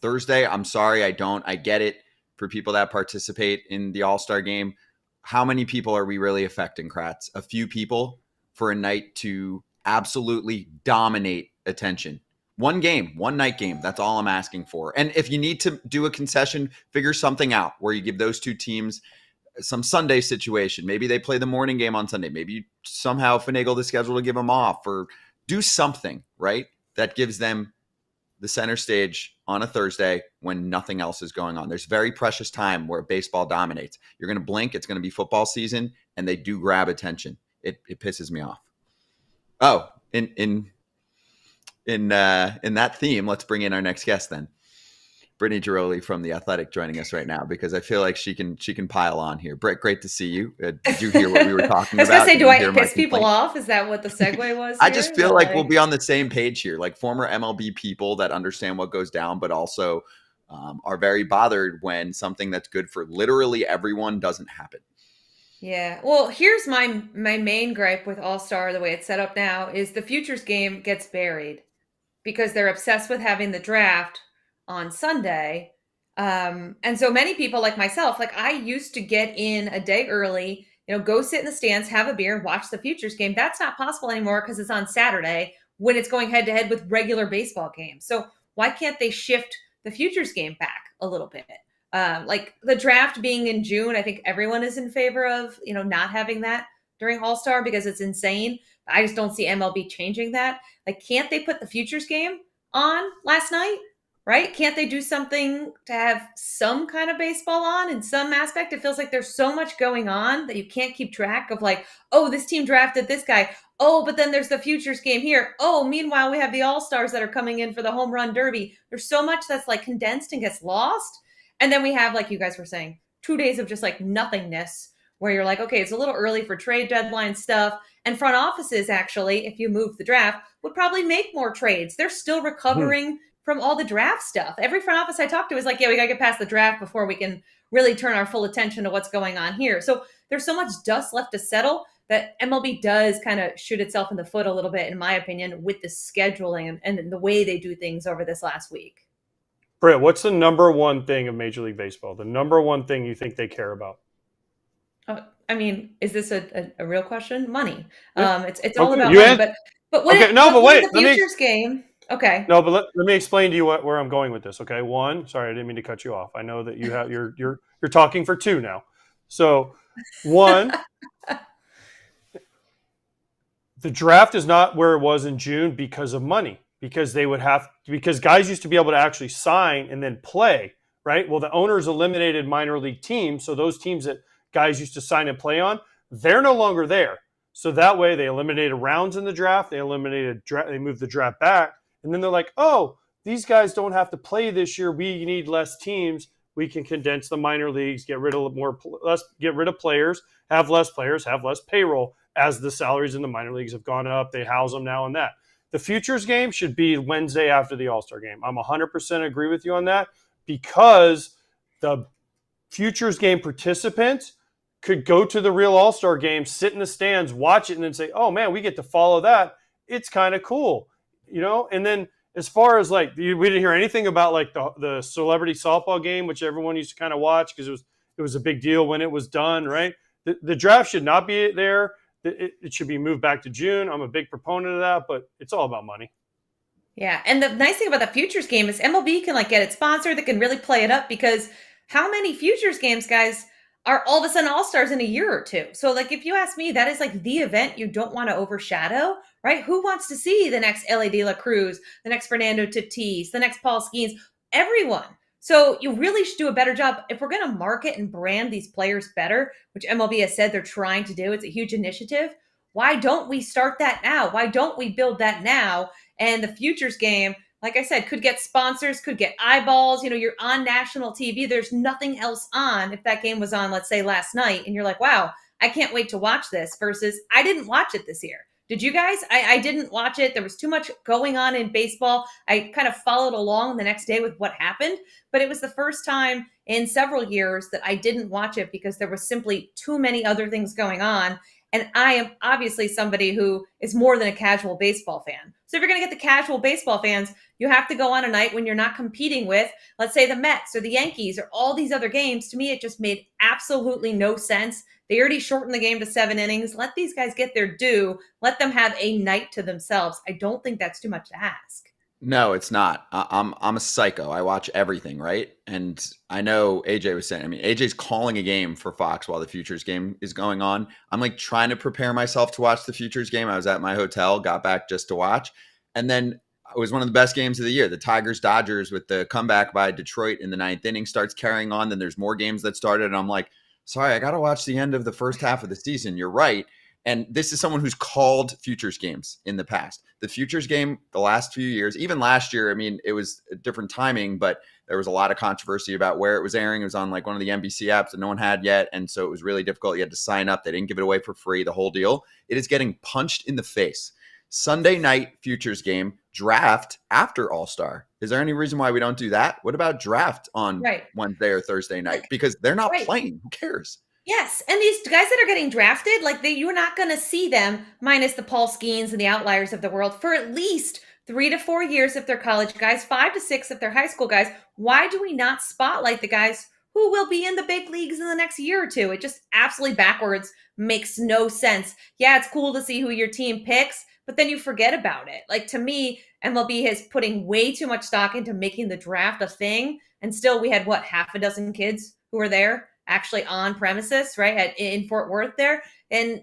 Thursday, I'm sorry, I don't. I get it for people that participate in the All-Star game. How many people are we really affecting, Kratz? A few people for a night to absolutely dominate attention. One game, one night game. That's all I'm asking for. And if you need to do a concession, figure something out where you give those two teams some Sunday situation. Maybe they play the morning game on Sunday. Maybe you somehow finagle the schedule to give them off, or do something, right, that gives them the center stage on a Thursday when nothing else is going on. There's very precious time where baseball dominates. You're going to blink, it's going to be football season, and they do grab attention. It pisses me off. Oh, in that theme, let's bring in our next guest then. Britt Ghiroli from The Athletic joining us right now, because I feel like she can pile on here. Britt, great to see you. Did you hear what we were talking about? I was going to say, do I piss people off? Is that what the segue was? I just feel like we'll be on the same page here, like former MLB people that understand what goes down, but also are very bothered when something that's good for literally everyone doesn't happen. Yeah. Well, here's my main gripe with All-Star, the way it's set up now, is the futures game gets buried because they're obsessed with having the draft on Sunday. And so many people like myself, like I used to get in a day early, go sit in the stands, have a beer, and watch the futures game. That's not possible anymore because it's on Saturday when it's going head to head with regular baseball games. So why can't they shift the futures game back a little bit? Like the draft being in June, I think everyone is in favor of, not having that during All-Star because it's insane. I just don't see MLB changing that. Like, can't they put the futures game on last night? Right? Can't they do something to have some kind of baseball on in some aspect? It feels like there's so much going on that you can't keep track of, like, oh, this team drafted this guy. Oh, but then there's the futures game here. Oh, meanwhile, we have the All-Stars that are coming in for the home run derby. There's so much that's like condensed and gets lost. And then we have, like you guys were saying, 2 days of just like nothingness where you're like, okay, it's a little early for trade deadline stuff. And front offices, actually, if you move the draft, would probably make more trades. They're still recovering from all the draft stuff. Every front office I talk to is like, yeah, we got to get past the draft before we can really turn our full attention to what's going on here. So there's so much dust left to settle that MLB does kind of shoot itself in the foot a little bit, in my opinion, with the scheduling and the way they do things over this last week. Britt, what's the number one thing of Major League Baseball? The number one thing you think they care about? I mean, is this a real question? Money. Yeah. It's all about money. But when the futures game. Okay. No, but let me explain to you where I'm going with this. Okay. One, sorry, I didn't mean to cut you off. I know that you're talking for two now. So, one, the draft is not where it was in June because of money. Because guys used to be able to actually sign and then play, right? Well, the owners eliminated minor league teams, so those teams that guys used to sign and play on, they're no longer there. So that way, they eliminated rounds in the draft. They moved the draft back. And then they're like, oh, these guys don't have to play this year. We need less teams. We can condense the minor leagues, get rid of players, have less payroll as the salaries in the minor leagues have gone up. They house them now and that. The futures game should be Wednesday after the All-Star game. I'm 100% agree with you on that because the futures game participants could go to the real All-Star game, sit in the stands, watch it, and then say, oh, man, we get to follow that. It's kind of cool. And then as far as like, we didn't hear anything about like the celebrity softball game, which everyone used to kind of watch because it was a big deal when it was done, right? The draft should not be there. It should be moved back to June. I'm a big proponent of that, but it's all about money. Yeah. And the nice thing about the futures game is MLB can like get it sponsored. They can really play it up because how many futures games, guys, are all of a sudden All-Stars in a year or two? So like, if you ask me, that is like the event you don't want to overshadow, right? Who wants to see the next Elly De La Cruz, the next Fernando Tatis, the next Paul Skeens? Everyone. So you really should do a better job. If we're going to market and brand these players better, which MLB has said they're trying to do, it's a huge initiative. Why don't we start that now? Why don't we build that now? And the futures game, like I said, could get sponsors, could get eyeballs. You're on national TV. There's nothing else on. If that game was on, let's say last night, and you're like, wow, I can't wait to watch this versus I didn't watch it this year. Did you guys? I didn't watch it. There was too much going on in baseball. I kind of followed along the next day with what happened, but it was the first time in several years that I didn't watch it because there was simply too many other things going on. And I am obviously somebody who is more than a casual baseball fan. So if you're going to get the casual baseball fans, you have to go on a night when you're not competing with, let's say, the Mets or the Yankees or all these other games. To me, it just made absolutely no sense. They already shortened the game to 7 innings. Let these guys get their due. Let them have a night to themselves. I don't think that's too much to ask. No, it's not. I'm a psycho. I watch everything, right? And I know AJ was saying, I mean, AJ's calling a game for Fox while the Futures game is going on. I'm like trying to prepare myself to watch the Futures game. I was at my hotel, got back just to watch. And then it was one of the best games of the year. The Tigers-Dodgers with the comeback by Detroit in the 9th inning starts carrying on. Then there's more games that started. And I'm like, sorry, I got to watch the end of the first half of the season. You're right. And this is someone who's called Futures games in the past. The Futures game, the last few years, even last year, I mean, it was a different timing, but there was a lot of controversy about where it was airing. It was on like one of the NBC apps that no one had yet. And so it was really difficult. You had to sign up. They didn't give it away for free, the whole deal. It is getting punched in the face. Sunday night Futures game, draft after All-Star. Is there any reason why we don't do that? What about draft on Wednesday or Thursday night? Because they're not playing. Who cares? Yes, and these guys that are getting drafted, like you're not going to see them, minus the Paul Skeens and the outliers of the world, for at least 3 to 4 years if they're college guys, 5 to 6 if they're high school guys. Why do we not spotlight the guys who will be in the big leagues in the next year or two? It just absolutely backwards, makes no sense. Yeah, it's cool to see who your team picks, but then you forget about it. Like, to me, MLB is putting way too much stock into making the draft a thing, and still we had, half a dozen kids who were there actually on premises, right, in Fort Worth there. And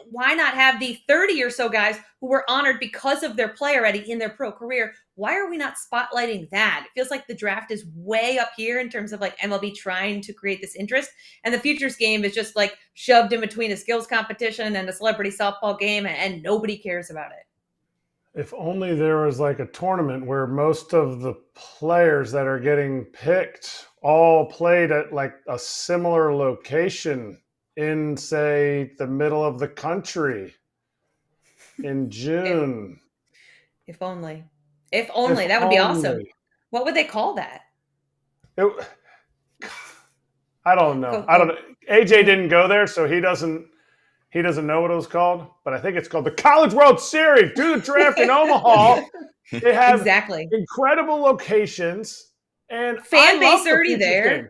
why not have the 30 or so guys who were honored because of their play already in their pro career? Why are we not spotlighting that? It feels like the draft is way up here in terms of like MLB trying to create this interest. And the Futures game is just like shoved in between a skills competition and a celebrity softball game, and nobody cares about it. If only there was like a tournament where most of the players that are getting picked all played at like a similar location in, say, the middle of the country in June. If only. If only. That would be awesome. What would they call that? I don't know. AJ didn't go there, so he doesn't know what it was called, but I think it's called the College World Series. Do the draft in Omaha. They have incredible locations. And fan base already there. Game.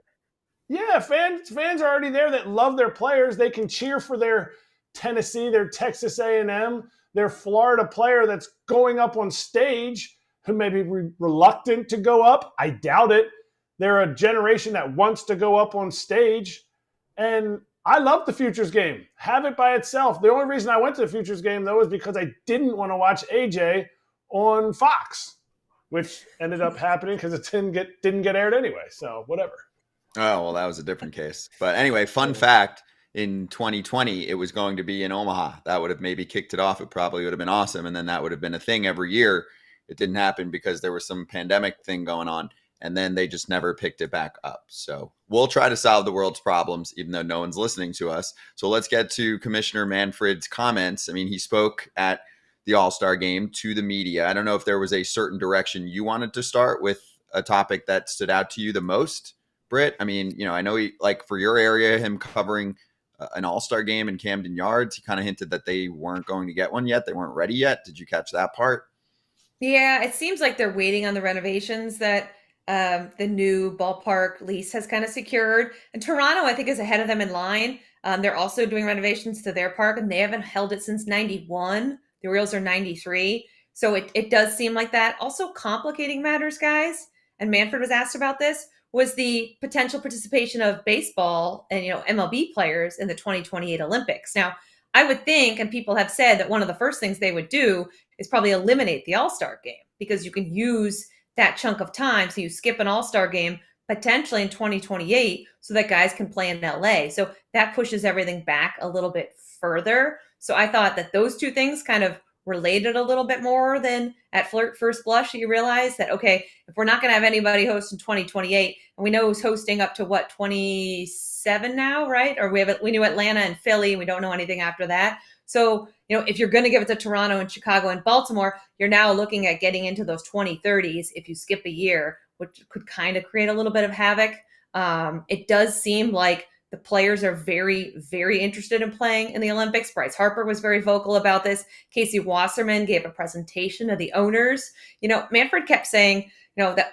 Yeah, fans are already there that love their players. They can cheer for their Tennessee, their Texas A&M, their Florida player that's going up on stage who may be reluctant to go up. I doubt it. They're a generation that wants to go up on stage. And I love the Futures game. Have it by itself. The only reason I went to the Futures game, though, is because I didn't want to watch AJ on Fox, which ended up happening because it didn't get aired anyway. So whatever. Oh, well, that was a different case. But anyway, fun fact, in 2020, it was going to be in Omaha. That would have maybe kicked it off. It probably would have been awesome. And then that would have been a thing every year. It didn't happen because there was some pandemic thing going on. And then they just never picked it back up. So we'll try to solve the world's problems, even though no one's listening to us. So let's get to Commissioner Manfred's comments. I mean, he spoke at the All-Star game to the media. I don't know if there was a certain direction you wanted to start with, a topic that stood out to you the most, Britt. I mean, I know he, like, for your area, him covering an All-Star game in Camden Yards, he kind of hinted that they weren't going to get one yet. They weren't ready yet. Did you catch that part? Yeah, it seems like they're waiting on the renovations that the new ballpark lease has kind of secured. And Toronto, I think, is ahead of them in line. They're also doing renovations to their park, and they haven't held it since 91. The Orioles are 93. So it does seem like that. Also complicating matters, guys, and Manfred was asked about this, was the potential participation of baseball and, MLB players in the 2028 Olympics. Now, I would think, and people have said, that one of the first things they would do is probably eliminate the All-Star game, because you can use that chunk of time. So you skip an All-Star game potentially in 2028 so that guys can play in LA. So that pushes everything back a little bit further. So I thought that those two things kind of related a little bit more than at first blush. You realize that, okay, if we're not going to have anybody host in 2028, and we know who's hosting up to 27 now, right? Or we knew Atlanta and Philly. We don't know anything after that. So, if you're going to give it to Toronto and Chicago and Baltimore, you're now looking at getting into those 2030s if you skip a year, which could kind of create a little bit of havoc. It does seem like the players are very, very interested in playing in the Olympics. Bryce Harper was very vocal about this. Casey Wasserman gave a presentation to the owners. Manfred kept saying, that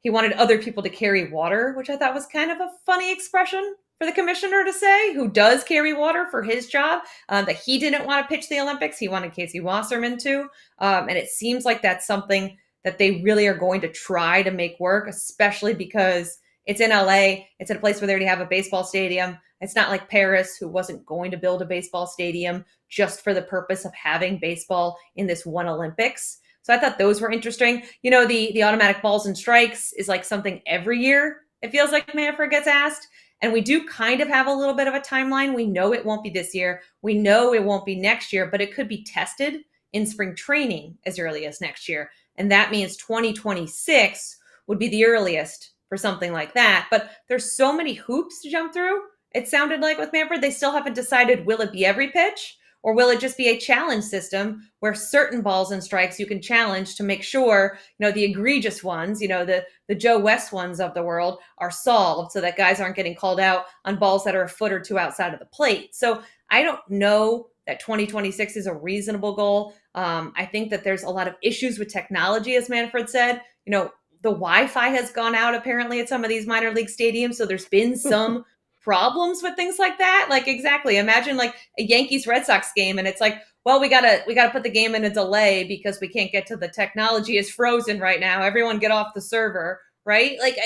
he wanted other people to carry water, which I thought was kind of a funny expression for the commissioner to say, who does carry water for his job, that he didn't want to pitch the Olympics. He wanted Casey Wasserman to. And it seems like that's something that they really are going to try to make work, especially because it's in LA. It's in a place where they already have a baseball stadium. It's not like Paris, who wasn't going to build a baseball stadium just for the purpose of having baseball in this one Olympics. So I thought those were interesting. The automatic balls and strikes is like something every year it feels like Manfred gets asked. And we do kind of have a little bit of a timeline. We know it won't be this year. We know it won't be next year, but it could be tested in spring training as early as next year. And that means 2026 would be the earliest for something like that. But there's so many hoops to jump through. It sounded like with Manfred, they still haven't decided, will it be every pitch or will it just be a challenge system where certain balls and strikes you can challenge to make sure, the egregious ones, the Joe West ones of the world are solved so that guys aren't getting called out on balls that are a foot or two outside of the plate. So I don't know that 2026 is a reasonable goal. I think that there's a lot of issues with technology, as Manfred said. The Wi-Fi has gone out apparently at some of these minor league stadiums. So there's been some problems with things like that. Like, exactly. Imagine like a Yankees Red Sox game. And it's like, well, we gotta put the game in a delay because we can't get to the technology is frozen right now. Everyone get off the server, right? Like,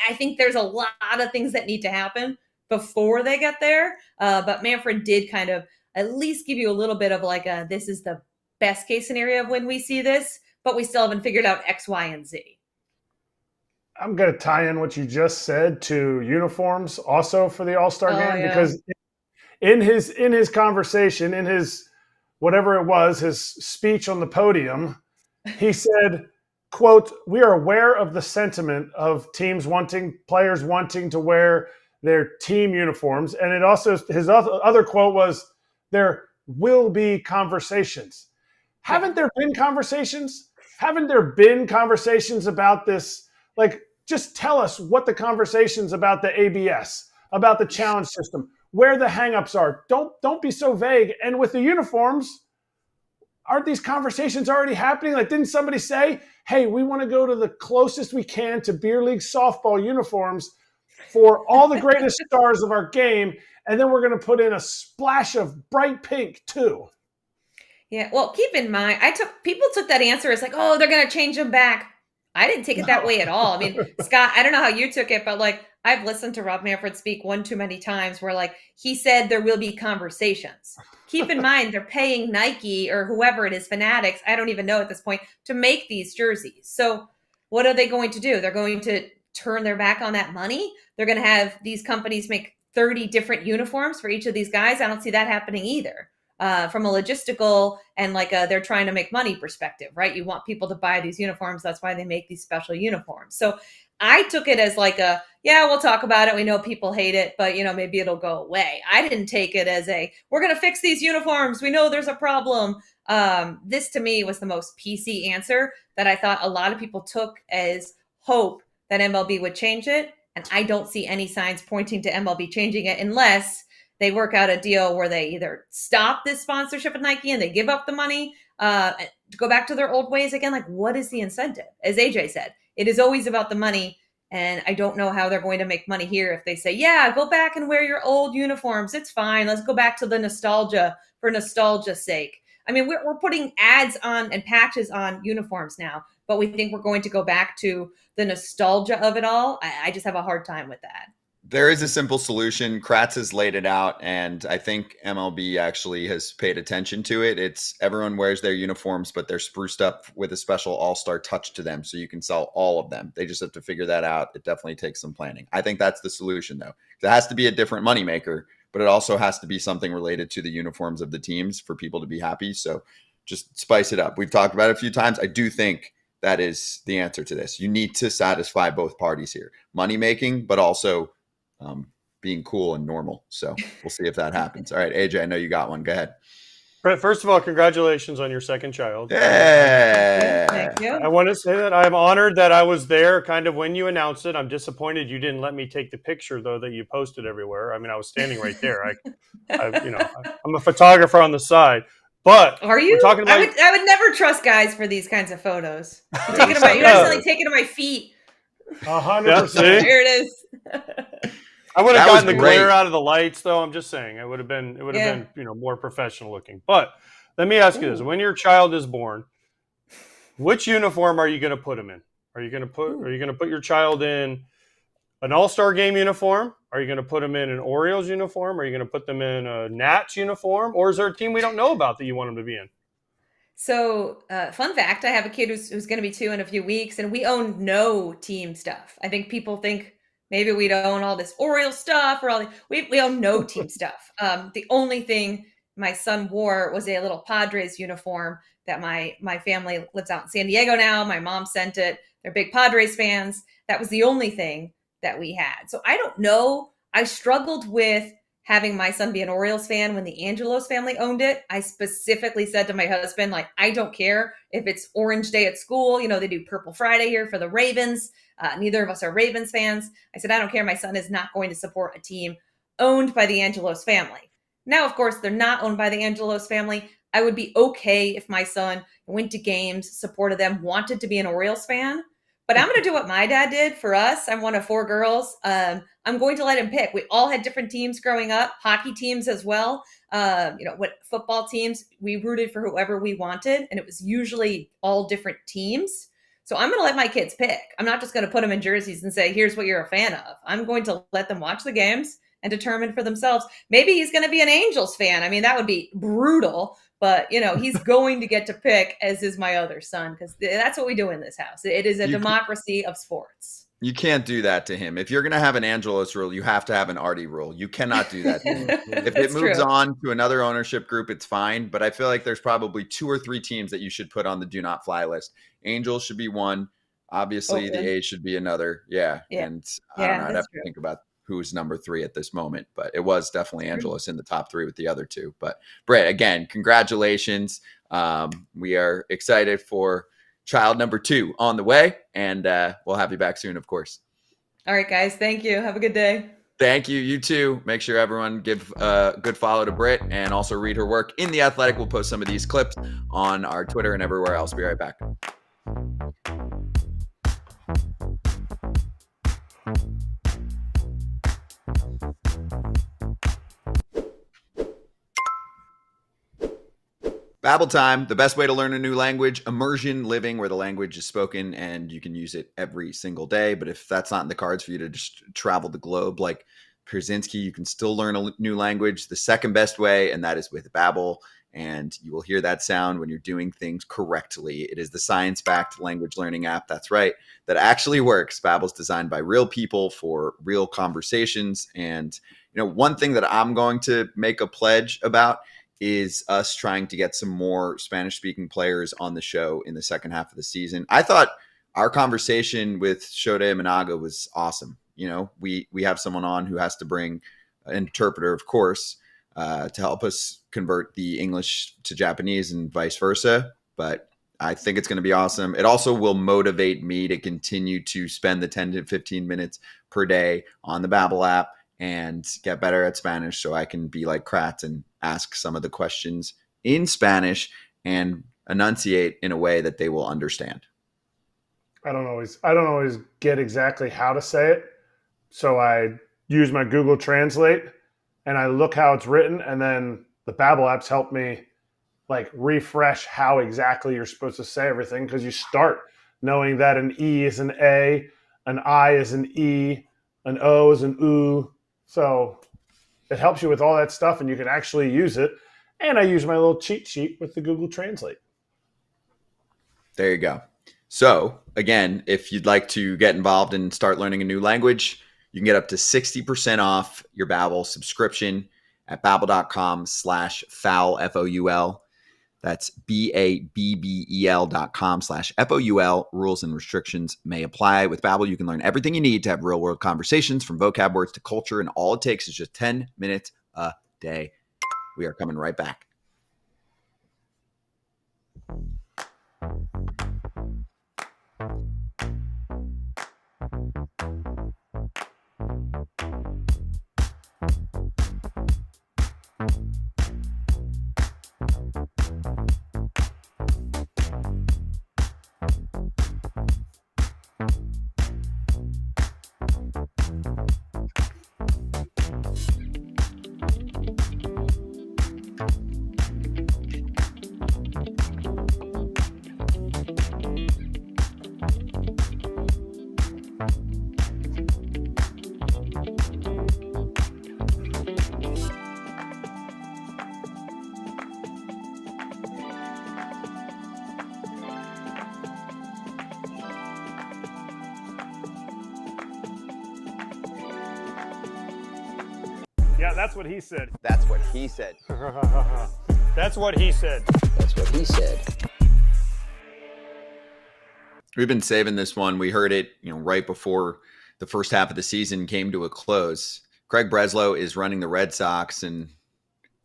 I think there's a lot of things that need to happen before they get there. But Manfred did kind of at least give you a little bit of like this is the best case scenario of when we see this, but we still haven't figured out X, Y, and Z. I'm going to tie in what you just said to uniforms also for the All-Star game, because in his conversation, in his whatever it was, his speech on the podium, he said, quote, "We are aware of the sentiment of players wanting to wear their team uniforms." And it also, his other quote was, "There will be conversations." Haven't there been conversations? Haven't there been conversations about this? Like, just tell us what the conversations about the ABS, about the challenge system, where the hangups are. Don't be so vague. And with the uniforms, aren't these conversations already happening? Like, didn't somebody say, hey, we want to go to the closest we can to beer league softball uniforms for all the greatest stars of our game, and then we're going to put in a splash of bright pink too? Yeah, well, keep in mind, people took that answer as like, oh, they're going to change them back. I didn't take it that way at all. I mean, Scott, I don't know how you took it, but like, I've listened to Rob Manfred speak one too many times where like he said there will be conversations. Keep in mind, they're paying Nike or whoever it is, Fanatics, I don't even know at this point, to make these jerseys. So what are they going to do? They're going to turn their back on that money. They're going to have these companies make 30 different uniforms for each of these guys. I don't see that happening either. From a logistical and like they're trying to make money perspective, right? You want people to buy these uniforms. That's why they make these special uniforms. So I took it as like we'll talk about it. We know people hate it, but maybe it'll go away. I didn't take it as we're going to fix these uniforms. We know there's a problem. This to me was the most PC answer that I thought a lot of people took as hope that MLB would change it. And I don't see any signs pointing to MLB changing it unless they work out a deal where they either stop this sponsorship with Nike and they give up the money to go back to their old ways again. Like, what is the incentive? As AJ said, it is always about the money. And I don't know how they're going to make money here if they say, yeah, go back and wear your old uniforms. It's fine. Let's go back to the nostalgia for nostalgia's sake. I mean, we're putting ads on and patches on uniforms now, but we think we're going to go back to the nostalgia of it all. I just have a hard time with that. There is a simple solution. Kratz has laid it out, and I think MLB actually has paid attention to it. It's everyone wears their uniforms, but they're spruced up with a special all-star touch to them, so you can sell all of them. They just have to figure that out. It definitely takes some planning. I think that's the solution, though. It has to be a different moneymaker, but it also has to be something related to the uniforms of the teams for people to be happy. So just spice it up. We've talked about it a few times. I do think that is the answer to this. You need to satisfy both parties here. Money making, but also being cool and normal. So we'll see if that happens. All right, AJ, I know you got one. Go ahead. Brett, first of all, congratulations on your second child. Yeah. Thank you. I want to say that I'm honored that I was there kind of when you announced it. I'm disappointed you didn't let me take the picture, though, that you posted everywhere. I mean, I was standing right there. I'm a photographer on the side. But are you? We're talking about, I would never trust guys for these kinds of photos. You accidentally take it to my feet. 100%. There it is. I would have gotten the great. glare out of the lights, though. I'm just saying it would have been more professional looking. But let me ask you this: when your child is born, which uniform are you going to put him in? Are you going to put your child in an All-Star game uniform? Are you going to put them in an Orioles uniform? Are you going to put them in a Nats uniform? Or is there a team we don't know about that you want them to be in? So, fun fact, I have a kid who's going to be 2 in a few weeks, and we own no team stuff. I think people think maybe we'd own all this Orioles stuff or we own no team stuff. The only thing my son wore was a little Padres uniform that my family lives out in San Diego now. My mom sent it. They're big Padres fans. That was the only thing that we had. So I don't know. I struggled with having my son be an Orioles fan when the Angelos family owned it. I specifically said to my husband, like, I don't care if it's Orange Day at school. They do Purple Friday here for the Ravens. Neither of us are Ravens fans. I said, I don't care. My son is not going to support a team owned by the Angelos family. Now, of course, they're not owned by the Angelos family. I would be okay if my son went to games, supported them, wanted to be an Orioles fan. But I'm going to do what my dad did for us. I'm one of 4 girls. I'm going to let him pick. We all had different teams growing up, hockey teams as well. Football teams, we rooted for whoever we wanted. And it was usually all different teams. So I'm going to let my kids pick. I'm not just going to put them in jerseys and say, here's what you're a fan of. I'm going to let them watch the games and determine for themselves. Maybe he's going to be an Angels fan. I mean, that would be brutal. But, he's going to get to pick, as is my other son, because that's what we do in this house. It is a democracy of sports. You can't do that to him. If you're going to have an Angelos rule, you have to have an Artie rule. You cannot do that to him. If it moves on to another ownership group, it's fine. But I feel like there's probably 2 or 3 teams that you should put on the do not fly list. Angels should be one. Obviously, the A's should be another. Yeah. And I don't know. I'd have to think about who's number 3 at this moment. But it was definitely Angelos in the top 3 with the other 2. But Britt, again, congratulations. We are excited for child number 2 on the way, and we'll have you back soon, of course. All right, guys. Thank you. Have a good day. Thank you. You too. Make sure everyone give a good follow to Britt and also read her work in The Athletic. We'll post some of these clips on our Twitter and everywhere else. Be right back. Babbel time, the best way to learn a new language, immersion living where the language is spoken and you can use it every single day. But if that's not in the cards for you to just travel the globe like Pierzynski, you can still learn a new language the second best way, and that is with Babbel. And you will hear that sound when you're doing things correctly. It is the science-backed language learning app, that's right, that actually works. Babbel's designed by real people for real conversations. And one thing that I'm going to make a pledge about is us trying to get some more Spanish-speaking players on the show in the second half of the season. I thought our conversation with Shota Imanaga was awesome. We have someone on who has to bring an interpreter, of course, to help us convert the English to Japanese and vice versa. But I think it's going to be awesome. It also will motivate me to continue to spend the 10 to 15 minutes per day on the Babbel app and get better at Spanish so I can be like Kratz and ask some of the questions in Spanish and enunciate in a way that they will understand. I don't always get exactly how to say it. So I use my Google Translate and I look how it's written, and then the Babbel apps help me like refresh how exactly you're supposed to say everything, because you start knowing that an E is an A, an I is an E, an O is an U. So it helps you with all that stuff, and you can actually use it. And I use my little cheat sheet with the Google Translate. There you go. So again, if you'd like to get involved and start learning a new language, you can get up to 60% off your Babbel subscription at babbel.com/foul, Foul. That's BABBEL.com/FOUL. Rules and restrictions may apply. With Babbel, you can learn everything you need to have real-world conversations, from vocab words to culture, and all it takes is just 10 minutes a day. We are coming right back. Yeah, that's what he said. That's what he said. That's what he said. That's what he said. We've been saving this one. We heard it, right before the first half of the season came to a close. Craig Breslow is running the Red Sox, and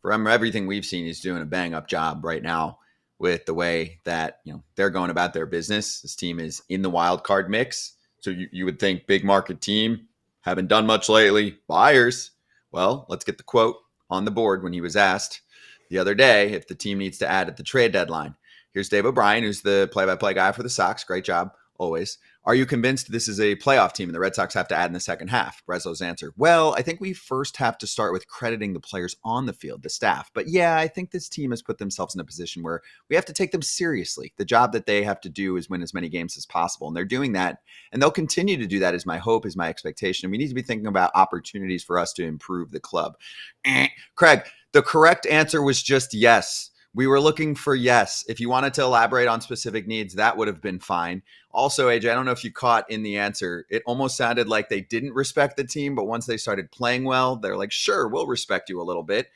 from everything we've seen, he's doing a bang-up job right now with the way that they're going about their business. This team is in the wild card mix, so you would think big market team, haven't done much lately. Buyers. Well, let's get the quote on the board when he was asked the other day if the team needs to add at the trade deadline. Here's Dave O'Brien, who's the play-by-play guy for the Sox. Great job, always. Are you convinced this is a playoff team and the Red Sox have to add in the second half? Breslow's answer, well, I think we first have to start with crediting the players on the field, the staff. But yeah, I think this team has put themselves in a position where we have to take them seriously. The job that they have to do is win as many games as possible. And they're doing that. And they'll continue to do that, is my hope, is my expectation. And we need to be thinking about opportunities for us to improve the club. Craig, the correct answer was just yes. We were looking for yes. If you wanted to elaborate on specific needs, that would have been fine. Also, AJ, I don't know if you caught in the answer, it almost sounded like they didn't respect the team, but once they started playing well, they're like, sure, we'll respect you a little bit.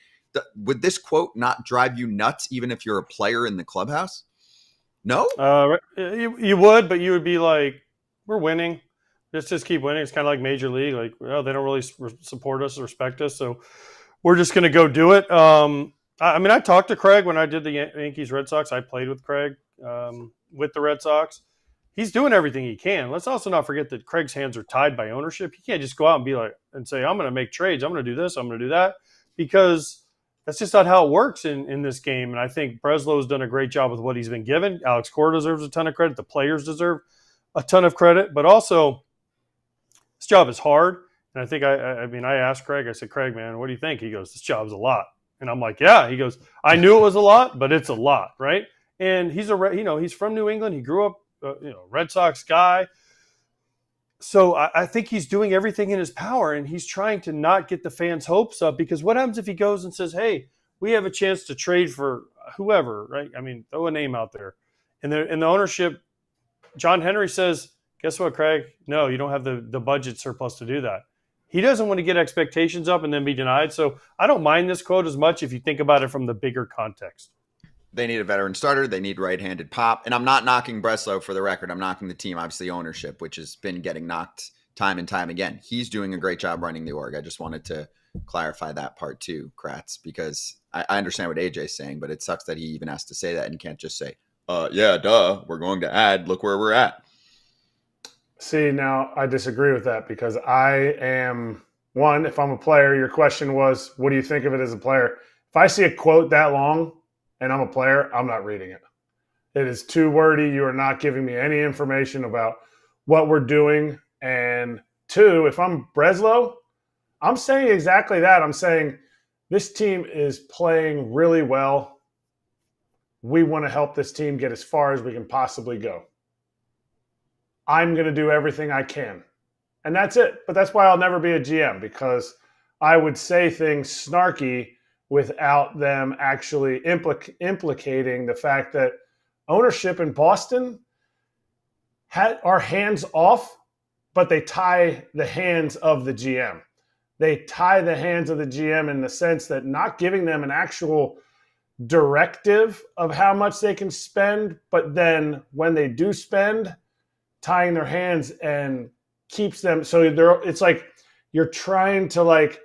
Would this quote not drive you nuts, even if you're a player in the clubhouse? No? You would, but you would be like, we're winning. Let's just keep winning. It's kind of like Major League. Like, well, they don't really support us or respect us, so we're just going to go do it. I talked to Craig when I did the Yankees Red Sox. I played with Craig with the Red Sox. He's doing everything he can. Let's also not forget that Craig's hands are tied by ownership. He can't just go out and be like and say, I'm going to make trades. I'm going to do this. I'm going to do that, because that's just not how it works in this game. And I think Breslow's done a great job with what he's been given. Alex Cora deserves a ton of credit. The players deserve a ton of credit. But also, this job is hard. And I think I asked Craig. I said, Craig, man, what do you think? He goes, this job's a lot. And I'm like, yeah. He goes, I knew it was a lot, but it's a lot, right? And he's he's from New England. He grew up, Red Sox guy. So I think he's doing everything in his power, and he's trying to not get the fans' hopes up, because what happens if he goes and says, hey, we have a chance to trade for whoever, right? I mean, throw a name out there. And the ownership, John Henry says, guess what, Craig? No, you don't have the budget surplus to do that. He doesn't want to get expectations up and then be denied. So I don't mind this quote as much if you think about it from the bigger context. They need a veteran starter. They need right-handed pop. And I'm not knocking Breslow, for the record. I'm knocking the team, obviously ownership, which has been getting knocked time and time again. He's doing a great job running the org. I just wanted to clarify that part too, Kratz, because I understand what AJ's saying, but it sucks that he even has to say that and can't just say, yeah, duh, we're going to add. Look where we're at. See, now I disagree with that, because I am one, if I'm a player, your question was, what do you think of it as a player? If I see a quote that long and I'm a player, I'm not reading it. It is too wordy. You are not giving me any information about what we're doing. And two, if I'm Breslow, I'm saying exactly that. I'm saying this team is playing really well. We want to help this team get as far as we can possibly go. I'm going to do everything I can. And that's it. But that's why I'll never be a GM, because I would say things snarky without them actually implicating the fact that ownership in Boston are hands off, but they tie the hands of the GM. They tie the hands of the GM in the sense that not giving them an actual directive of how much they can spend, but then when they do spend, tying their hands and keeps them. So it's like you're trying to like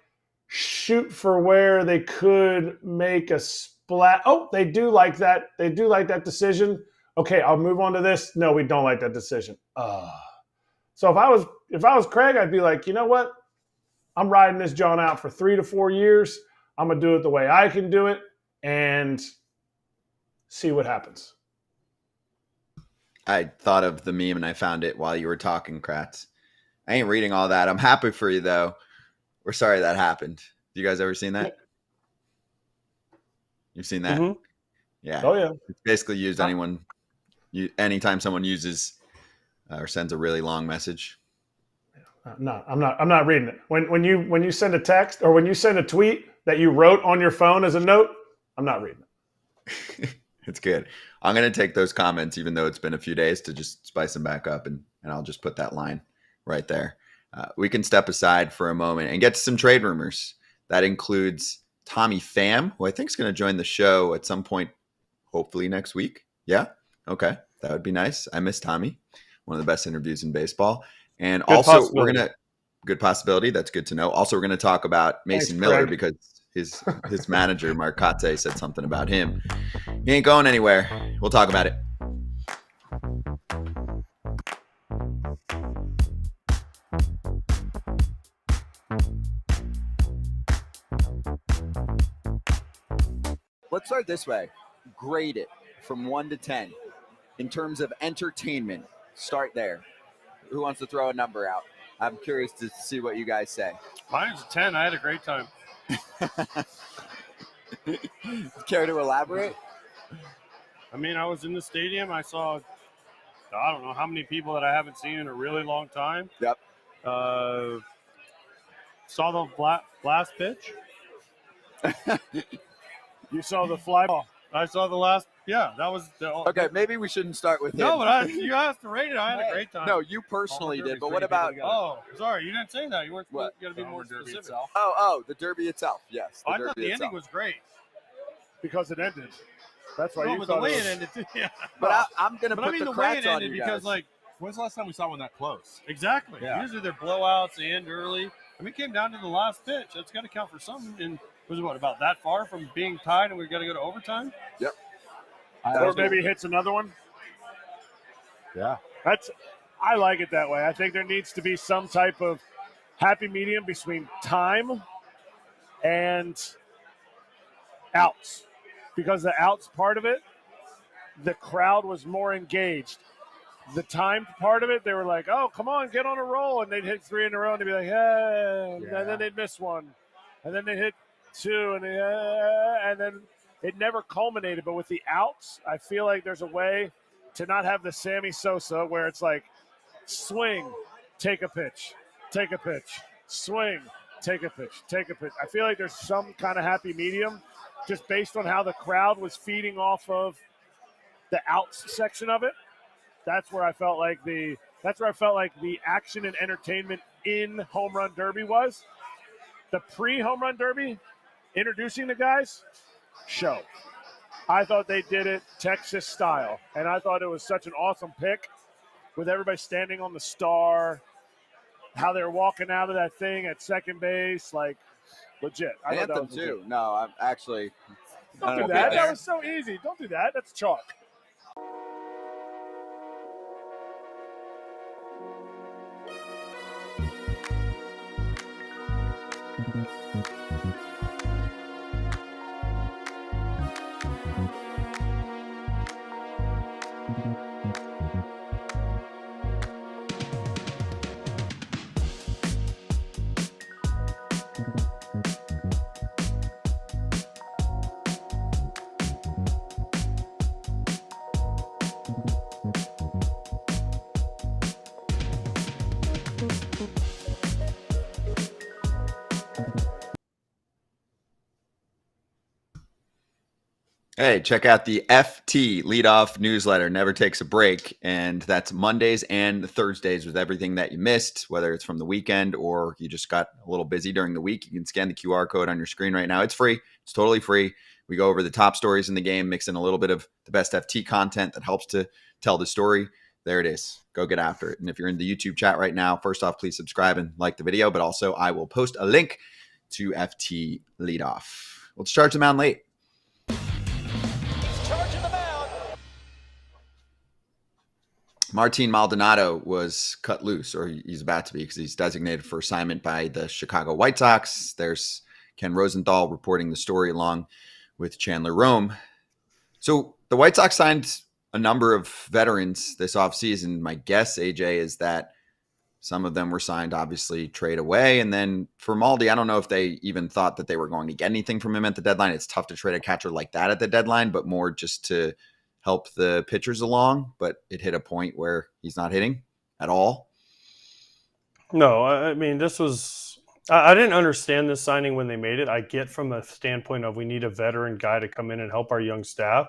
shoot for where they could make a splat. Oh, they do like that. They do like that decision. Okay, I'll move on to this. No, we don't like that decision. So if I was Craig, I'd be like, you know what? I'm riding this John out for 3 to 4 years. I'm going to do it the way I can do it and see what happens. I thought of the meme and I found it while you were talking, Kratz. I ain't reading all that. I'm happy for you, though. We're sorry that happened. You guys ever seen that? You've seen that? Mm-hmm. Yeah. Oh, yeah. It's basically used anytime someone uses or sends a really long message. No, I'm not reading it. When you send a text or when you send a tweet that you wrote on your phone as a note, I'm not reading it. It's good. I'm going to take those comments, even though it's been a few days, to just spice them back up, and I'll just put that line right there. We can step aside for a moment and get to some trade rumors. That includes Tommy Pham, who I think is going to join the show at some point, hopefully next week. Yeah? Okay. That would be nice. I miss Tommy. One of the best interviews in baseball. And good also, possibility. we're going to – good possibility. That's good to know. Also, we're going to talk about Mason Miller because his manager, Mark Kotze, said something about him. He ain't going anywhere. We'll talk about it. Let's start this way. Grade it from 1 to 10 in terms of entertainment. Start there. Who wants to throw a number out? I'm curious to see what you guys say. Mine's a 10. I had a great time. Care to elaborate? I mean, I was in the stadium. I saw, I don't know how many people that I haven't seen in a really long time. Yep. Saw the last pitch. You saw the fly ball. I saw the last. Yeah, that was. Okay, maybe we shouldn't start with him. No, but you asked to rate it. I had a great time. No, you personally did, but what about? Oh, sorry, you didn't say that. You weren't. You got to be more specific. Itself. Oh, the Derby itself. Yes. I thought the ending was great Because it ended. That's why no, you but thought the way it it ended. Yeah. But I'm gonna But put I mean, the the way it Kratz on ended you because guys. like When's the last time we saw one that close? exactly. Yeah. Usually they're blowouts. They end early. I mean, it came down to the last pitch. That's got to count for something. And was it about that far from being tied, and we got to go to overtime? Yep. or maybe he hits another one. Yeah. I like it that way. I think there needs to be some type of happy medium between time and outs. Because the outs part of it, the crowd was more engaged. The time part of it, they were like, oh, come on, get on a roll. And they'd hit 3 in a row and they'd be like, hey. Yeah. And then they'd miss one. And then they hit 2 and then it never culminated. But with the outs, I feel like there's a way to not have the Sammy Sosa where it's like swing, take a pitch, swing, take a pitch. I feel like there's some kind of happy medium just based on how the crowd was feeding off of the outs section of it. That's where I felt like the action and entertainment in Home Run Derby was. The pre-Home Run Derby, introducing the guys, show. I thought they did it Texas style, and I thought it was such an awesome pick with everybody standing on the star, how they were walking out of that thing at second base, like legit. I thought that Anthem was too. legit. No, I'm actually. Don't do that. That was so easy. Don't do that. That's chalk. Hey, check out the FT Leadoff newsletter. Never takes a break. And that's Mondays and Thursdays with everything that you missed, whether it's from the weekend or you just got a little busy during the week. You can scan the QR code on your screen right now. It's free. It's totally free. We go over the top stories in the game, mix in a little bit of the best FT content that helps to tell the story. There it is. Go get after it. And if you're in the YouTube chat right now, first off, please subscribe and like the video, but also I will post a link to FT Leadoff. Let's charge the mound late. Martin Maldonado was cut loose, or he's about to be, because he's designated for assignment by the Chicago White Sox. There's Ken Rosenthal reporting the story along with Chandler Rome. So the White Sox signed a number of veterans this offseason. My guess, AJ, is that some of them were signed, obviously, trade away. And then for Maldi, I don't know if they even thought that they were going to get anything from him at the deadline. It's tough to trade a catcher like that at the deadline, but more just to help the pitchers along. But it hit a point where he's not hitting at all. No, I mean, this was – I didn't understand this signing when they made it. I get from a standpoint of we need a veteran guy to come in and help our young staff.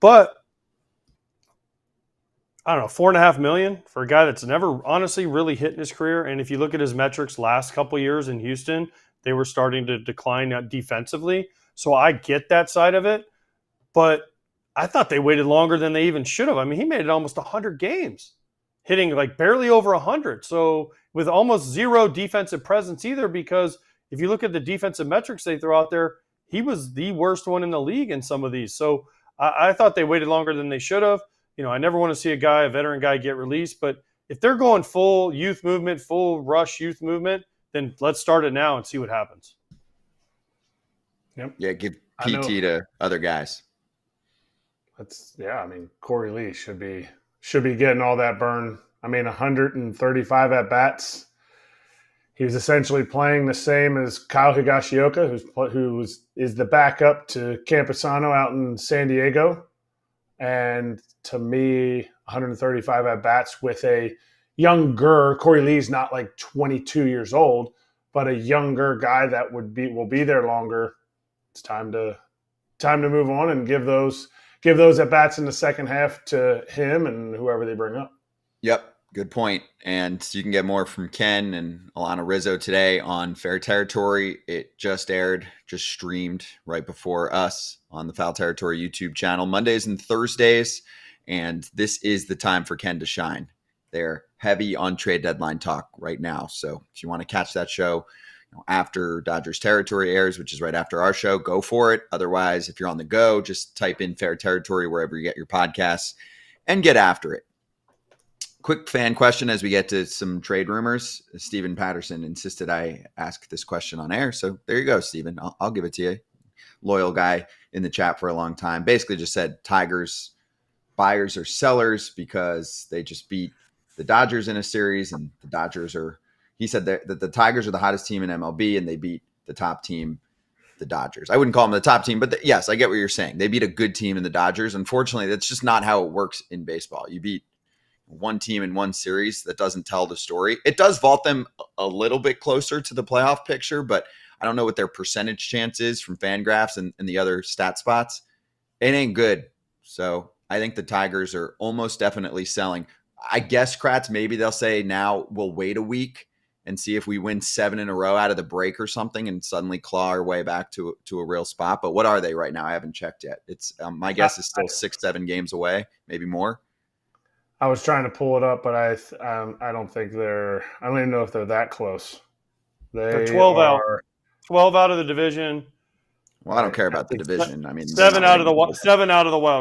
But – I don't know, $4.5 million for a guy that's never honestly really hit in his career. And if you look at his metrics last couple years in Houston, they were starting to decline defensively. So I get that side of it, but I thought they waited longer than they even should have. I mean, he made it almost 100 games, hitting like barely over 100. So with almost zero defensive presence either, because if you look at the defensive metrics they throw out there, he was the worst one in the league in some of these. So I thought they waited longer than they should have. You know, I never want to see a veteran guy get released, but if they're going full youth movement, full rush youth movement, then let's start it now and see what happens. Yep. Yeah, give PT to other guys. I mean, Corey Lee should be getting all that burn. I mean, 135 at bats. He was essentially playing the same as Kyle Higashioka, who is the backup to Campusano out in San Diego. And to me, 135 at-bats with a younger – Corey Lee's not like 22 years old, but a younger guy that will be there longer. It's time to move on and give those at-bats in the second half to him and whoever they bring up. Yep, good point. And you can get more from Ken and Alana Rizzo today on Fair Territory. It just streamed right before us on the Foul Territory YouTube channel, Mondays and Thursdays. And this is the time for Ken to shine. They're heavy on trade deadline talk right now. So if you want to catch that show after Dodgers Territory airs, which is right after our show, go for it. Otherwise, if you're on the go, just type in Fair Territory wherever you get your podcasts and get after it. Quick fan question as we get to some trade rumors. Steven Patterson insisted I ask this question on air. So there you go, Steven. I'll give it to you. Loyal guy in the chat for a long time. Basically just said Tigers buyers or sellers because they just beat the Dodgers in a series, and the Dodgers he said that the Tigers are the hottest team in MLB and they beat the top team, the Dodgers. I wouldn't call them the top team, but yes, I get what you're saying. They beat a good team in the Dodgers. Unfortunately, that's just not how it works in baseball. You beat one team in one series. That doesn't tell the story. It does vault them a little bit closer to the playoff picture, but I don't know what their percentage chance is from Fangraphs and the other stat spots. It ain't good. So I think the Tigers are almost definitely selling. I guess, Kratz, maybe they'll say now we'll wait a week and see if we win 7 in a row out of the break or something and suddenly claw our way back to a real spot. But what are they right now? I haven't checked yet. It's my guess is still 6-7 games away, maybe more. I was trying to pull it up, but I don't think I don't even know if they're that close. They're 12 out. 12 out of the division. Well, I don't care about the division. I mean, 7 out of the wild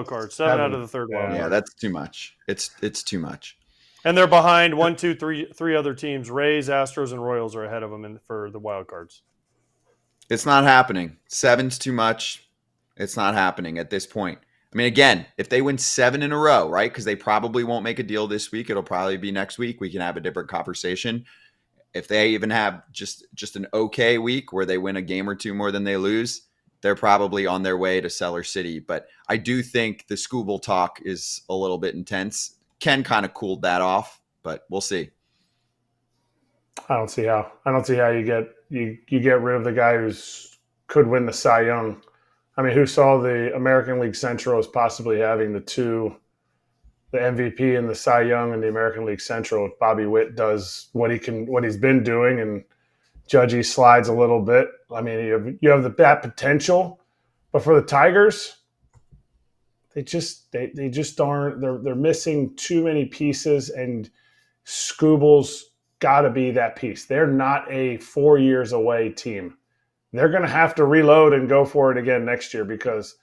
card, 7 out of the third wild card. Yeah, that's too much. It's too much. And they're behind 1, 2, 3 other teams. Rays, Astros, and Royals are ahead of them for the wild cards. It's not happening. 7's too much. It's not happening at this point. I mean, again, if they win 7 in a row, right? Because they probably won't make a deal this week. It'll probably be next week. We can have a different conversation. If they even have just an okay week where they win a game or two more than they lose, they're probably on their way to Cellar City. But I do think the Scooble talk is a little bit intense. Ken kind of cooled that off, but we'll see. I don't see how you get rid of the guy who's could win the Cy Young. I mean, who saw the American League Central as possibly having the MVP and the Cy Young and the American League Central? If Bobby Witt does what he's been doing, and Judgy slides a little bit. I mean, you have that potential, But for the Tigers, they just aren't. They're missing too many pieces, and Scooble's got to be that piece. They're not a 4 years away team. They're going to have to reload and go for it again next year, because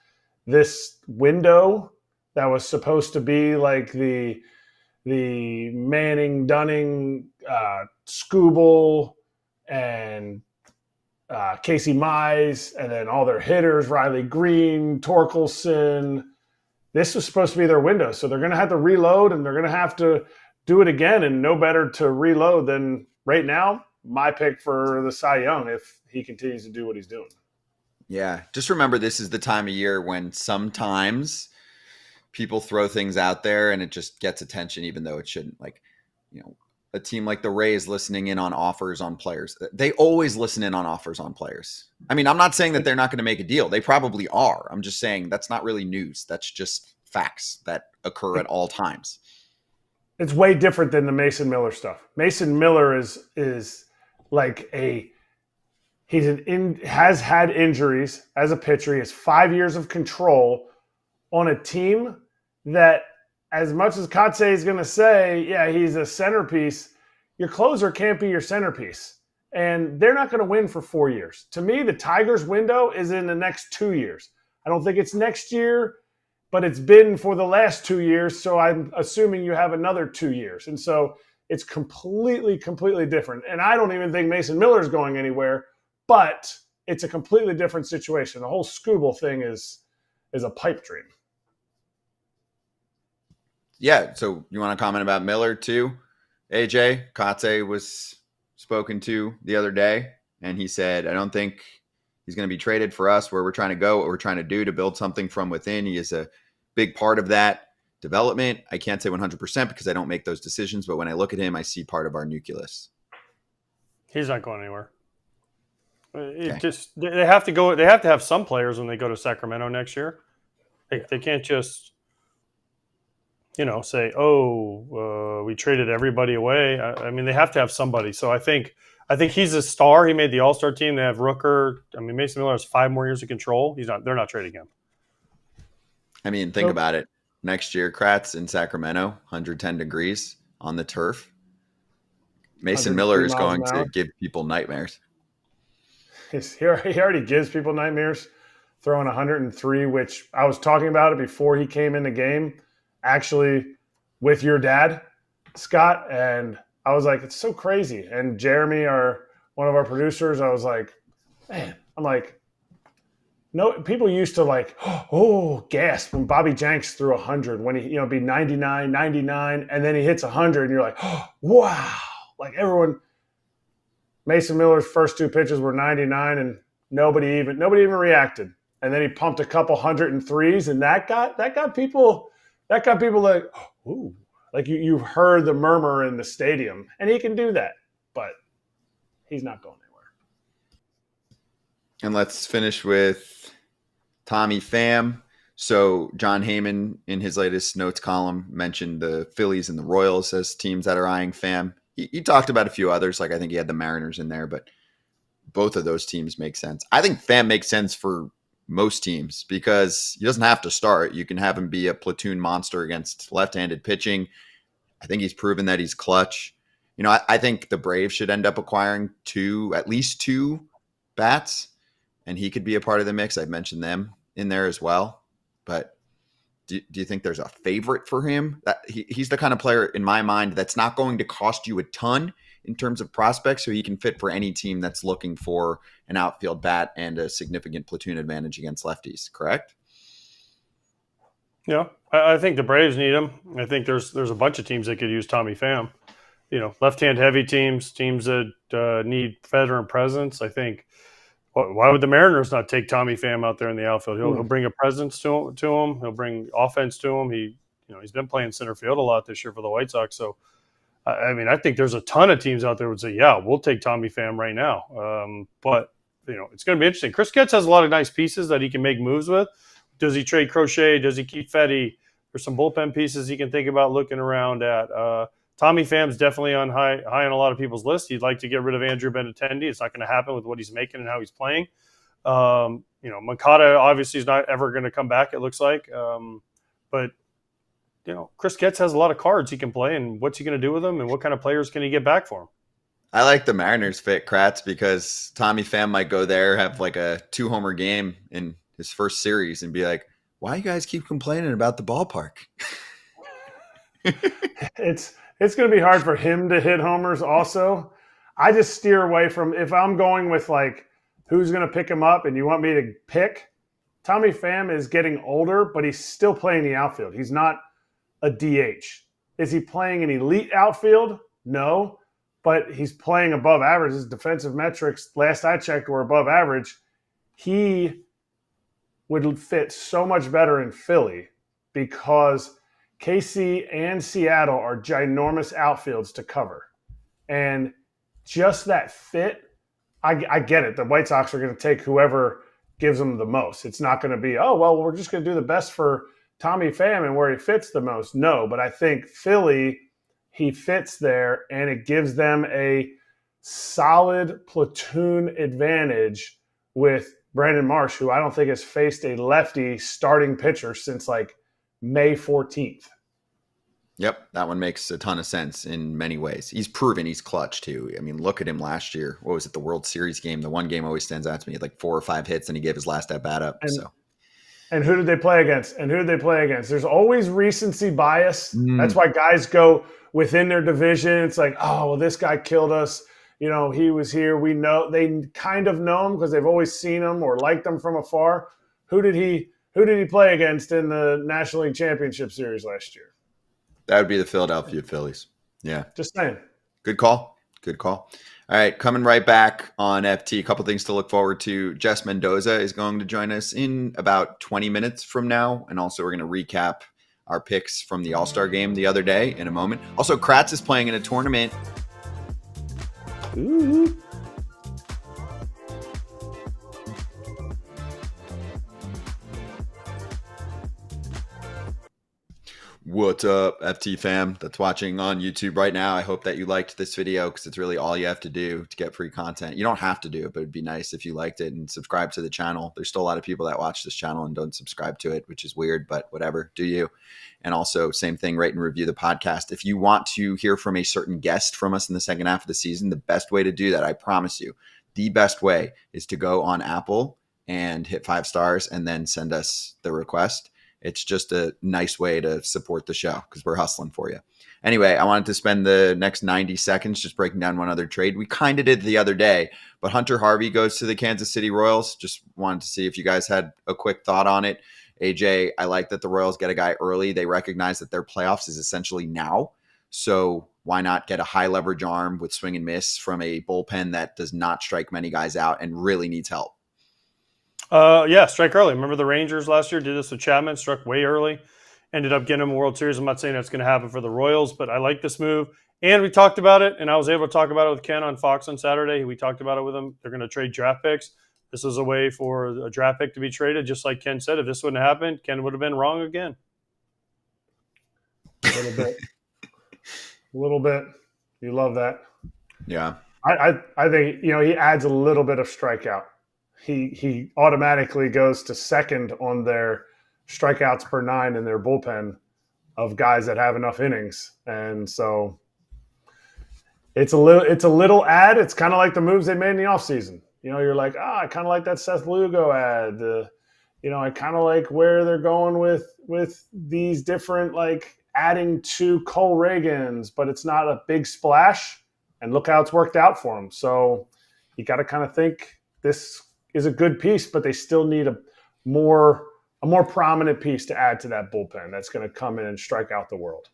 this window that was supposed to be like the Manning, Dunning, Scooble, and Casey Mize, and then all their hitters, Riley Green, Torkelson. This was supposed to be their window. So they're going to have to reload, and they're going to have to do it again, and no better to reload than right now, my pick for the Cy Young if he continues to do what he's doing. Yeah. Just remember, this is the time of year when sometimes people throw things out there and it just gets attention, even though it shouldn't. Like, a team like the Rays listening in on offers on players. They always listen in on offers on players. I mean, I'm not saying that they're not going to make a deal. They probably are. I'm just saying that's not really news. That's just facts that occur at all times. It's way different than the Mason Miller stuff. Mason Miller is like has had injuries as a pitcher. He has 5 years of control on a team that, as much as Kratz is going to say, yeah, he's a centerpiece, your closer can't be your centerpiece. And they're not going to win for 4 years. To me, the Tigers' window is in the next 2 years. I don't think it's next year, but it's been for the last 2 years, so I'm assuming you have another 2 years. And so it's completely different. And I don't even think Mason Miller is going anywhere, but it's a completely different situation. The whole Scooble thing is a pipe dream. Yeah, so you want to comment about Miller too? AJ, Kratz was spoken to the other day, and he said, I don't think he's going to be traded for us where we're trying to go, what we're trying to do to build something from within. He is a big part of that development. I can't say 100% because I don't make those decisions, but when I look at him, I see part of our nucleus. He's not going anywhere. Okay. They have to go. They have to have some players when they go to Sacramento next year. They can't just say, we traded everybody away. I mean, they have to have somebody. So I think he's a star. He made the All-Star team. They have Rooker. I mean, Mason Miller has 5 more years of control. They're not trading him. I mean, think about it. Next year, Kratz in Sacramento, 110 degrees on the turf. Mason Miller is going to give people nightmares. He already gives people nightmares, throwing 103, which I was talking about it before he came in the game, actually with your dad, Scott, and I was like, it's so crazy. And Jeremy, one of our producers, I was like, man, no, people used to gasp when Bobby Jenks threw 100 when he, be 99, and then he hits 100 and you're like, wow. Like everyone, Mason Miller's first 2 pitches were 99 and nobody even reacted. And then he pumped a couple 103s and that got people like, ooh, like you heard the murmur in the stadium, and he can do that, but he's not going anywhere. And let's finish with Tommy Pham. So John Heyman, in his latest notes column, mentioned the Phillies and the Royals as teams that are eyeing Pham. He talked about a few others, like I think he had the Mariners in there, but both of those teams make sense. I think Pham makes sense for most teams because he doesn't have to start. You can have him be a platoon monster against left-handed pitching. I think he's proven that he's clutch. I think the Braves should end up acquiring at least two bats, and he could be a part of the mix. I've mentioned them in there as well. But do you think there's a favorite for him? That he's the kind of player in my mind that's not going to cost you a ton in terms of prospects, so he can fit for any team that's looking for an outfield bat and a significant platoon advantage against lefties, correct? Yeah, I think the Braves need him. I think there's a bunch of teams that could use Tommy Pham. Left-hand heavy teams that need veteran presence. I think, why would the Mariners not take Tommy Pham out there in the outfield? He'll bring a presence to him. He'll bring offense to him. He's been playing center field a lot this year for the White Sox. So, I think there's a ton of teams out there would say, yeah, we'll take Tommy Pham right now. But it's going to be interesting. Chris Getz has a lot of nice pieces that he can make moves with. Does he trade Crochet? Does he keep Fetty? There's some bullpen pieces he can think about looking around at. Tommy Pham's definitely on high on a lot of people's list. He'd like to get rid of Andrew Benintendi. It's not going to happen with what he's making and how he's playing. Moncada obviously is not ever going to come back, it looks like. But Chris Getz has a lot of cards he can play, and what's he going to do with them, and what kind of players can he get back for him? I like the Mariners fit Kratz because Tommy Pham might go there, have like a 2-homer game in his first series and be like, why you guys keep complaining about the ballpark? It's going to be hard for him to hit homers also. I just steer away from, if I'm going with like who's going to pick him up and you want me to pick, Tommy Pham is getting older, but he's still playing the outfield. He's not a DH. Is he playing an elite outfield? No, but he's playing above average. His defensive metrics, last I checked, were above average. He would fit so much better in Philly because KC and Seattle are ginormous outfields to cover. And just that fit, I get it. The White Sox are going to take whoever gives them the most. It's not going to be, oh, well, we're just going to do the best for Tommy Pham and where he fits the most. No, but I think Philly, he fits there, and it gives them a solid platoon advantage with Brandon Marsh, who I don't think has faced a lefty starting pitcher since like May 14th. Yep, that one makes a ton of sense in many ways. He's proven he's clutch too. I mean, look at him last year. What was it, the World Series game? The one game always stands out to me. He had like 4 or 5 hits, and he gave his last at bat up. And who did they play against? There's always recency bias. That's why guys go within their division. It's like, oh, well, this guy killed us. He was here. We know, they kind of know him because they've always seen him or liked him from afar. Who did he play against in the National League Championship Series last year? That would be the Philadelphia Phillies. Yeah. Just saying. Good call. All right, coming right back on FT, a couple things to look forward to. Jess Mendoza is going to join us in about 20 minutes from now. And also we're going to recap our picks from the All-Star game the other day in a moment. Also, Kratz is playing in a tournament. Ooh. What's up, FT fam that's watching on YouTube right now? I hope that you liked this video because it's really all you have to do to get free content. You don't have to do it, but it'd be nice if you liked it and subscribe to the channel. There's still a lot of people that watch this channel and don't subscribe to it, which is weird, but whatever, do you? And also, same thing, rate and review the podcast. If you want to hear from a certain guest from us in the second half of the season, the best way to do that, I promise you, the best way is to go on Apple and hit 5 stars and then send us the request. It's just a nice way to support the show because we're hustling for you. Anyway, I wanted to spend the next 90 seconds just breaking down one other trade. We kind of did the other day, but Hunter Harvey goes to the Kansas City Royals. Just wanted to see if you guys had a quick thought on it. AJ, I like that the Royals get a guy early. They recognize that their playoffs is essentially now. So why not get a high leverage arm with swing and miss from a bullpen that does not strike many guys out and really needs help? Strike early. Remember the Rangers last year did this with Chapman, struck way early, ended up getting him a World Series. I'm not saying that's going to happen for the Royals, but I like this move. And we talked about it, and I was able to talk about it with Ken on Fox on Saturday. We talked about it with him. They're going to trade draft picks. This is a way for a draft pick to be traded. Just like Ken said, if this wouldn't have happened, Ken would have been wrong again. A little bit. You love that. Yeah. I think, he adds a little bit of strikeout. He automatically goes to second on their strikeouts per 9 in their bullpen of guys that have enough innings. And so it's a little ad. It's kind of like the moves they made in the offseason. You're like, I kind of like that Seth Lugo ad. I kind of like where they're going with these different, like adding 2 Cole Reagans, but it's not a big splash. And look how it's worked out for them. So you got to kind of think this is a good piece, but they still need a more prominent piece to add to that bullpen that's going to come in and strike out the world.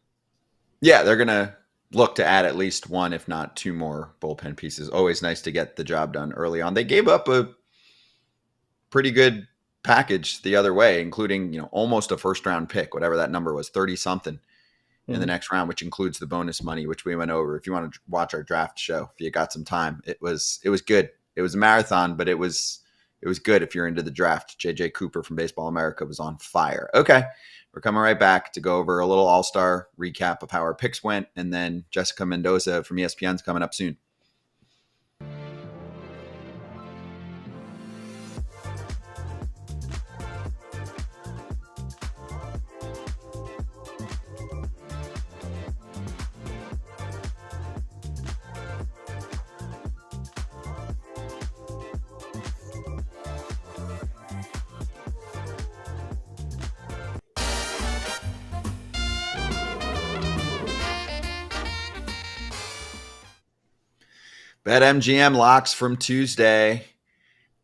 Yeah, they're going to look to add at least 1, if not 2 more bullpen pieces. Always nice to get the job done early on. They gave up a pretty good package the other way, including, almost a first-round pick, whatever that number was, 30-something in the next round, which includes the bonus money, which we went over. If you want to watch our draft show, if you got some time, it was good. It was a marathon, but it was good if you're into the draft. JJ Cooper from Baseball America was on fire. Okay, we're coming right back to go over a little All-Star recap of how our picks went, and then Jessica Mendoza from ESPN is coming up soon. BetMGM locks from Tuesday.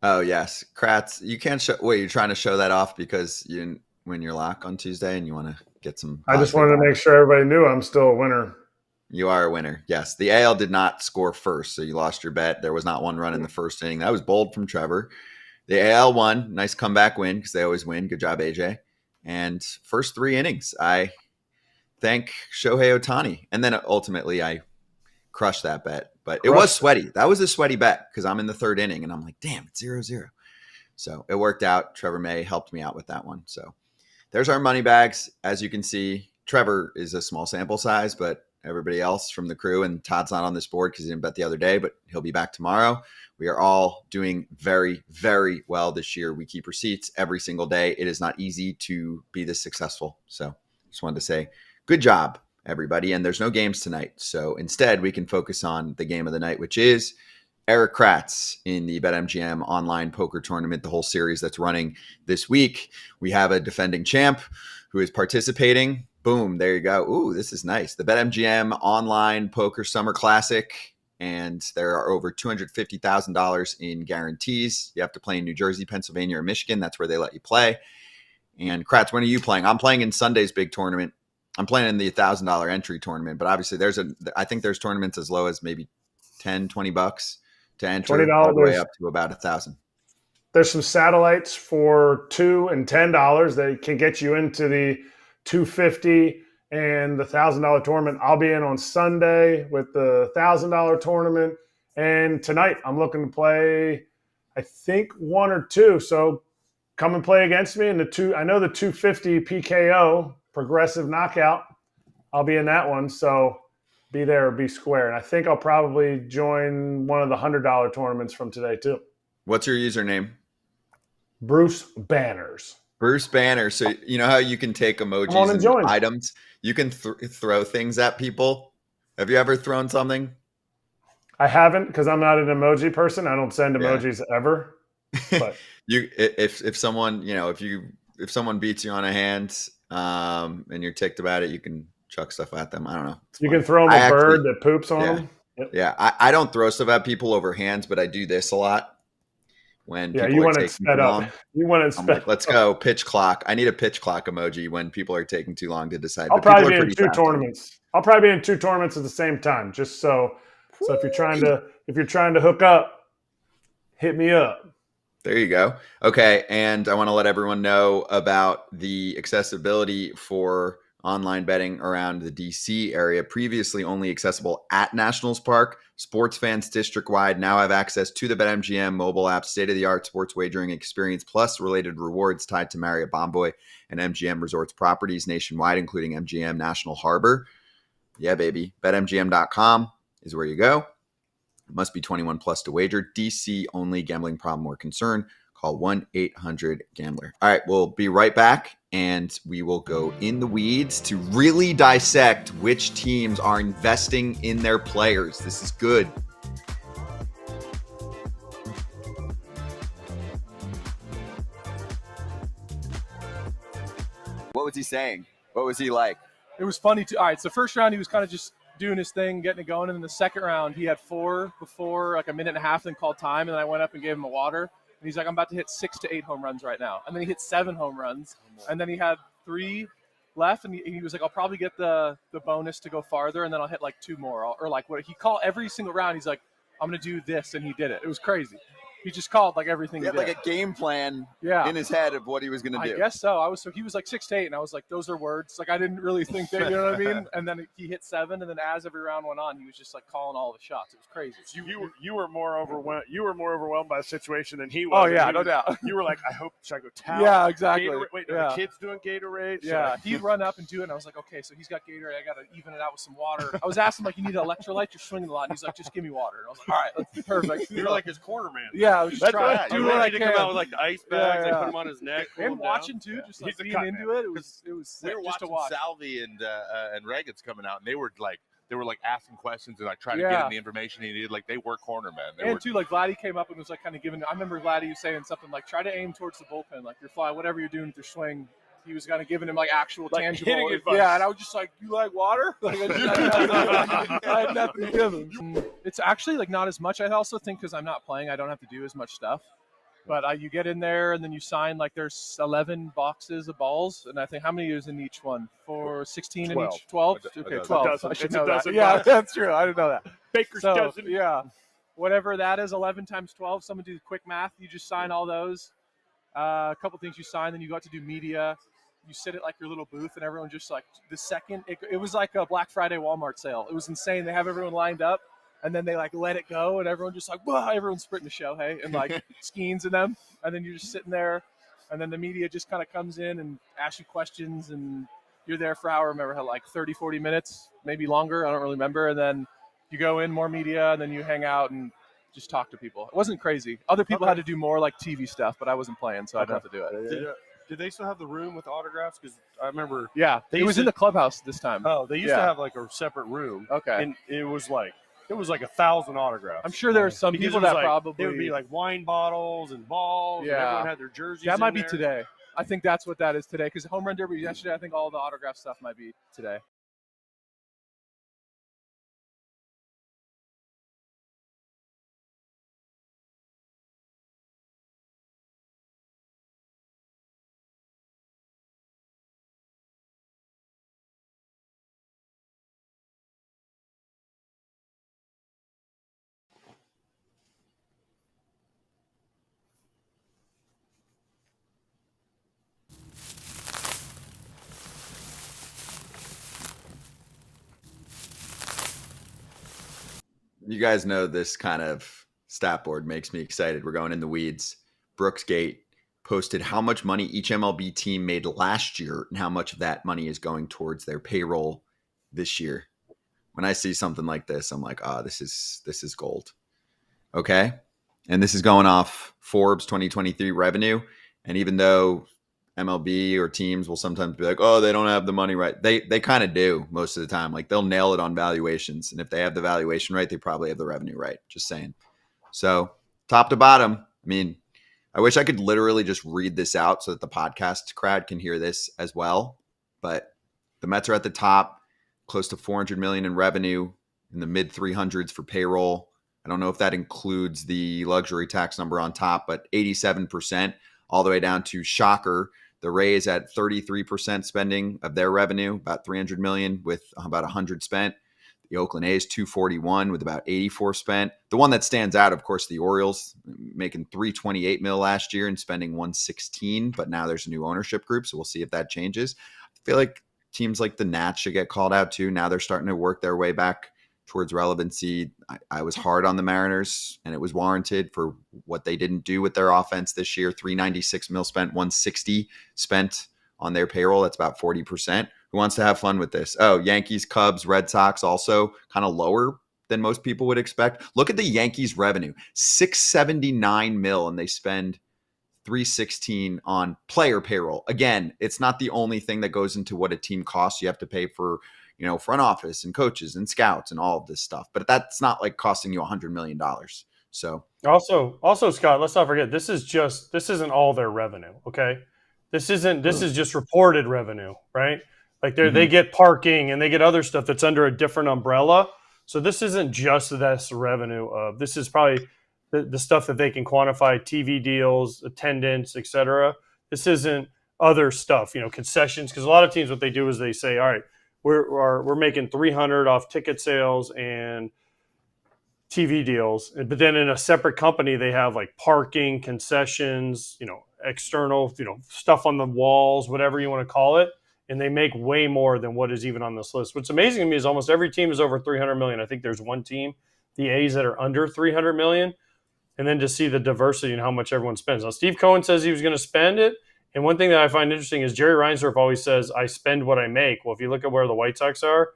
Oh, yes. Kratz, you can't show. Wait, you're trying to show that off because you didn't win your lock on Tuesday and you want to get some. I just wanted to make sure everybody knew I'm still a winner. You are a winner. Yes. The AL did not score first, so you lost your bet. There was not one run in the first inning. That was bold from Trevor. The AL won. Nice comeback win because they always win. Good job, AJ. And first 3 innings, I thank Shohei Ohtani. And then ultimately I crushed that bet. But it was sweaty. That was a sweaty bet because I'm in the 3rd inning and I'm like, damn, it's 0-0. So it worked out. Trevor May helped me out with that one. So there's our money bags. As you can see, Trevor is a small sample size, but everybody else from the crew, and Todd's not on this board because he didn't bet the other day, but he'll be back tomorrow. We are all doing very, very well this year. We keep receipts every single day. It is not easy to be this successful. So just wanted to say good job, everybody. And there's no games tonight. So instead, we can focus on the game of the night, which is Erik Kratz in the BetMGM online poker tournament, the whole series that's running this week. We have a defending champ who is participating. Boom, there you go. Ooh, this is nice. The BetMGM online poker summer classic. And there are over $250,000 in guarantees. You have to play in New Jersey, Pennsylvania, or Michigan. That's where they let you play. And Kratz, when are you playing? I'm playing in Sunday's big tournament. I'm playing in the $1,000 entry tournament, but obviously I think there's tournaments as low as maybe $10-20 to enter, $20 all the way up to about $1,000. There's some satellites for $2 and $10 that can get you into the $250 and the $1,000 tournament. I'll be in on Sunday with the $1,000 tournament, and tonight I'm looking to play, I think 1 or 2. So come and play against me in the 2. I know the 250 PKO progressive knockout. I'll be in that one. So be there or be square. And I think I'll probably join one of the $100 tournaments from today too. What's your username? Bruce Banners. Bruce Banner. So you know how you can take emojis and items? You can throw things at people. Have you ever thrown something? I haven't because I'm not an emoji person. I don't send emojis ever. But if someone, if someone beats you on a hand and you're ticked about it, you can chuck stuff at them. I don't know. You can throw them a bird that poops on them. Yep. Yeah. I don't throw stuff at people over hands, but I do this a lot. When people you are want taking it sped too up. long, You want it I'm sped like, let's go pitch clock. I need a pitch clock emoji when people are taking too long to decide. I'll probably be in 2 tournaments. I'll probably be in 2 tournaments at the same time, just so if you're trying to hook up, hit me up. There you go. Okay, and I want to let everyone know about the accessibility for online betting around the DC area. Previously only accessible at Nationals Park. Sports fans district-wide now have access to the BetMGM mobile app, state-of-the-art sports wagering experience, plus related rewards tied to Marriott Bonvoy and MGM Resorts properties nationwide, including MGM National Harbor. Yeah, baby. BetMGM.com is where you go. It must be 21 plus to wager. DC only. Gambling problem or concern? Call 1-800-GAMBLER. All right, we'll be right back, and we will go in the weeds to really dissect which teams are investing in their players. This is good. What was he saying? What was he like? It was funny too. All right, so first round he was kind of just doing his thing, getting it going, and then the second round he had 4 before like a minute and a half, then called time, and then I went up and gave him a water. And he's like, I'm about to hit 6 to 8 home runs right now. And then he hit 7 home runs. And then he had 3 left. And he was like, I'll probably get the bonus to go farther. And then I'll hit like 2 more. Or like what he called every single round. He's like, I'm going to do this. And he did it. It was crazy. He just called like everything he had did. Like a game plan in his head of what he was going to do. I guess so. He was like 6 to 8, and I was like, those are words. Like I didn't really think that, you know what I mean? And then he hit 7, and then as every round went on, he was just like calling all the shots. It was crazy. You were more overwhelmed. You were more overwhelmed by the situation than he was. Oh yeah, no doubt. You were like, should I go towel? Yeah, exactly. Wait, the kid's doing Gatorade. Yeah, he'd run up and do it, and I was like, okay, so he's got Gatorade. I got to even it out with some water. I was asking like, you need electrolytes? You're swinging a lot. And he's like, just give me water. And I was like, all right, that's perfect. You were like his corner man. Yeah, I was just trying. Do what I can. Come out with like the ice bags, put them on his neck, and watching too, just like being into it. It was we were watching Salvi and Reagan's coming out, and they were like asking questions and like trying to get him the information he needed. Like they were cornermen. Too, like Vladdy came up and was like kind of giving. I remember Vladdy saying something like, "Try to aim towards the bullpen, like you're flying, whatever you're doing with your swing." He was kind of giving him like actual tangible advice. Yeah, and I was just like, "You like water?" Like I had nothing to give him. It's actually like not as much. I also think because I'm not playing, I don't have to do as much stuff. But you get in there and then you sign like there's 11 boxes of balls, and I think how many is in each one? For 16 12. in each? 12? Okay, 12. I should know that. Yeah, box. that's true. I didn't know that. Baker's dozen. Yeah, whatever that is, 11 times 12. Someone do the quick math. You just sign all those. A couple things you sign, then you go out to do media. You sit at like your little booth, and everyone just like the second it was like a Black Friday Walmart sale. It was insane. They have everyone lined up. And then they like let it go, and everyone just like, whoa, everyone's sprinting to show, hey, and like skeins in them. And then you're just sitting there, and then the media just kind of comes in and asks you questions, and you're there for, I remember how like 30, 40 minutes, maybe longer. I don't really remember. And then you go in, more media, and then you hang out and just talk to people. It wasn't crazy. Other people had to do more like TV stuff, but I wasn't playing, so I didn't have to do it. Did they still have the room with autographs? Because I remember. Yeah, it was in the clubhouse this time. Oh, they used to have like a separate room. Okay. And it was like 1,000 autographs. I'm sure there are some because people that like, probably. It would be like wine bottles and balls. Yeah. And everyone had their jerseys. That might be there. today. I think that's what that is today. Because Home Run Derby yesterday, I think all the autograph stuff might be today. You guys know this kind of stat board makes me excited. We're going in the weeds. Brooksgate posted how much money each MLB team made last year and how much of that money is going towards their payroll this year. When I see something like this, I'm like, this is gold. Okay. And this is going off Forbes 2023 revenue. And even though MLB or teams will sometimes be like, oh, they don't have the money right. They kind of do most of the time. Like they'll nail it on valuations. And if they have the valuation right, they probably have the revenue right. Just saying. So top to bottom, I mean, I wish I could literally just read this out so that the podcast crowd can hear this as well. But the Mets are at the top, close to $400 million in revenue, in the mid 300s for payroll. I don't know if that includes the luxury tax number on top, but 87%, all the way down to shocker. The Rays at 33% spending of their revenue, about $300 million with about 100 spent. The Oakland A's 241 with about 84 spent. The one that stands out, of course, the Orioles making $328 million last year and spending 116, but now there's a new ownership group, so we'll see if that changes. I feel like teams like the Nats should get called out too. Now they're starting to work their way back towards relevancy. I was hard on the Mariners, and it was warranted for what they didn't do with their offense this year. $396 million spent, 160 spent on their payroll. That's about 40%. Who wants to have fun with this? Oh, Yankees, Cubs, Red Sox also kind of lower than most people would expect. Look at the Yankees revenue, $679 million, and they spend $316 on player payroll. Again, it's not the only thing that goes into what a team costs. You have to pay for, front office and coaches and scouts and all of this stuff. But that's not like costing you $100 million. So also, Scott, let's not forget, this isn't all their revenue. Okay. This is just reported revenue, right? Like they get parking and they get other stuff that's under a different umbrella. So this isn't just this revenue this is probably the stuff that they can quantify, TV deals, attendance, etc. This isn't other stuff, concessions. Because a lot of teams, what they do is they say, all right, we're making 300 off ticket sales and TV deals, but then in a separate company they have like parking, concessions, external, stuff on the walls, whatever you want to call it, and they make way more than what is even on this list. What's amazing to me is almost every team is over 300 million. I think there's one team, the A's, that are under 300 million, and then to see the diversity and how much everyone spends. Now, Steve Cohen says he was going to spend it. And one thing that I find interesting is Jerry Reinsdorf always says, I spend what I make. Well, if you look at where the White Sox are,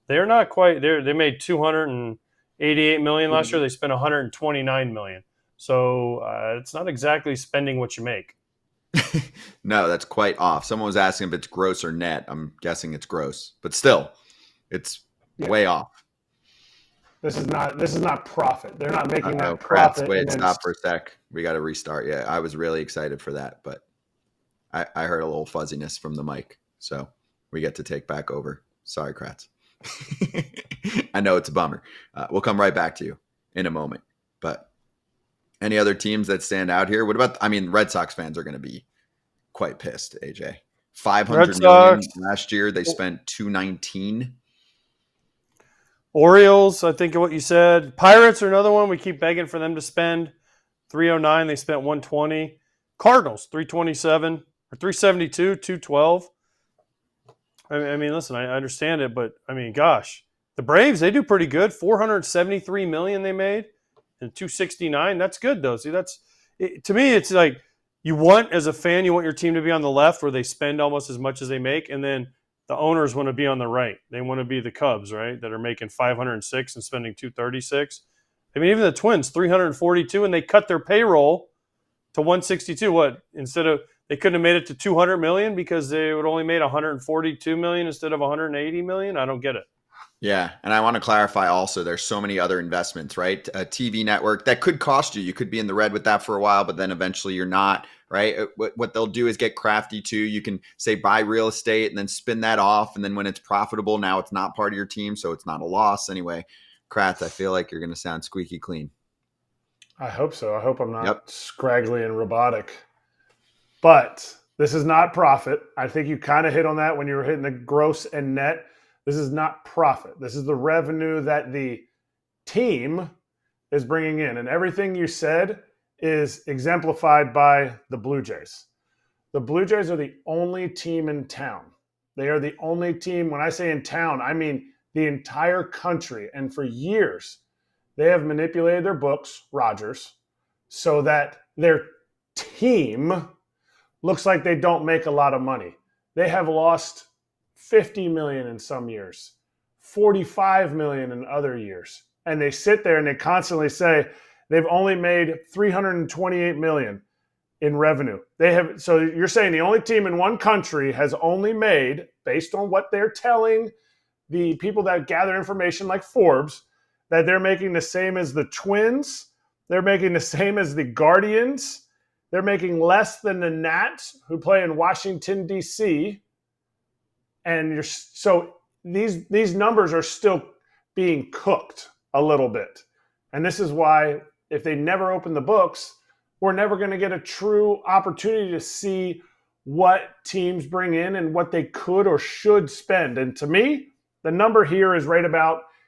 they're not quite there. They made $288 million last year. They spent $129 million. So it's not exactly spending what you make. No, that's quite off. Someone was asking if it's gross or net. I'm guessing it's gross, but still, it's way off. This is not profit. They're not making that Kratz, profit. wait, stop for a sec. We got to restart. Yeah, I was really excited for that, but I heard a little fuzziness from the mic, so we get to take back over. Sorry, Kratz. I know it's a bummer. We'll come right back to you. in a moment. But any other teams that stand out here? What about, Red Sox fans are going to be quite pissed, AJ. $500 million last year. They spent $219. Orioles, I think of what you said. Pirates are another one. We keep begging for them to spend $309. They spent $120. Cardinals, $327 or $372, $212. Listen, I understand it, but gosh, the Braves, they do pretty good. $473 million they made and $269. That's good though. See, to me, it's like you want, as a fan, you want your team to be on the left where they spend almost as much as they make, and then the owners want to be on the right. They want to be the Cubs, right, that are making $506 and spending $236. Even the Twins, $342, and they cut their payroll to $162. What, instead of, they couldn't have made it to $200 million because they would only made $142 million instead of $180 million? I don't get it. Yeah, and I want to clarify also, there's so many other investments, right? A TV network that could cost you. You could be in the red with that for a while, but then eventually you're not, right? What they'll do is get crafty too. You can say buy real estate and then spin that off, and then when it's profitable, now it's not part of your team, so it's not a loss. Anyway, Kratz, I feel like you're going to sound squeaky clean. I hope so. I hope I'm not scraggly and robotic. But this is not profit. I think you kind of hit on that when you were hitting the gross and net. This is not profit. This is the revenue that the team is bringing in. And everything you said is exemplified by the Blue Jays. The Blue Jays are the only team in town. They are the only team. When I say in town, I mean the entire country. And for years, they have manipulated their books, Rogers, so that their team looks like they don't make a lot of money. They have lost $50 million in some years, $45 million in other years. And they sit there and they constantly say they've only made $328 million in revenue. So you're saying the only team in one country has only made, based on what they're telling the people that gather information like Forbes, that they're making the same as the Twins, they're making the same as the Guardians, they're making less than the Nats, who play in Washington, D.C., and so these numbers are still being cooked a little bit. And this is why, if they never open the books, we're never going to get a true opportunity to see what teams bring in and what they could or should spend. And to me, the number here is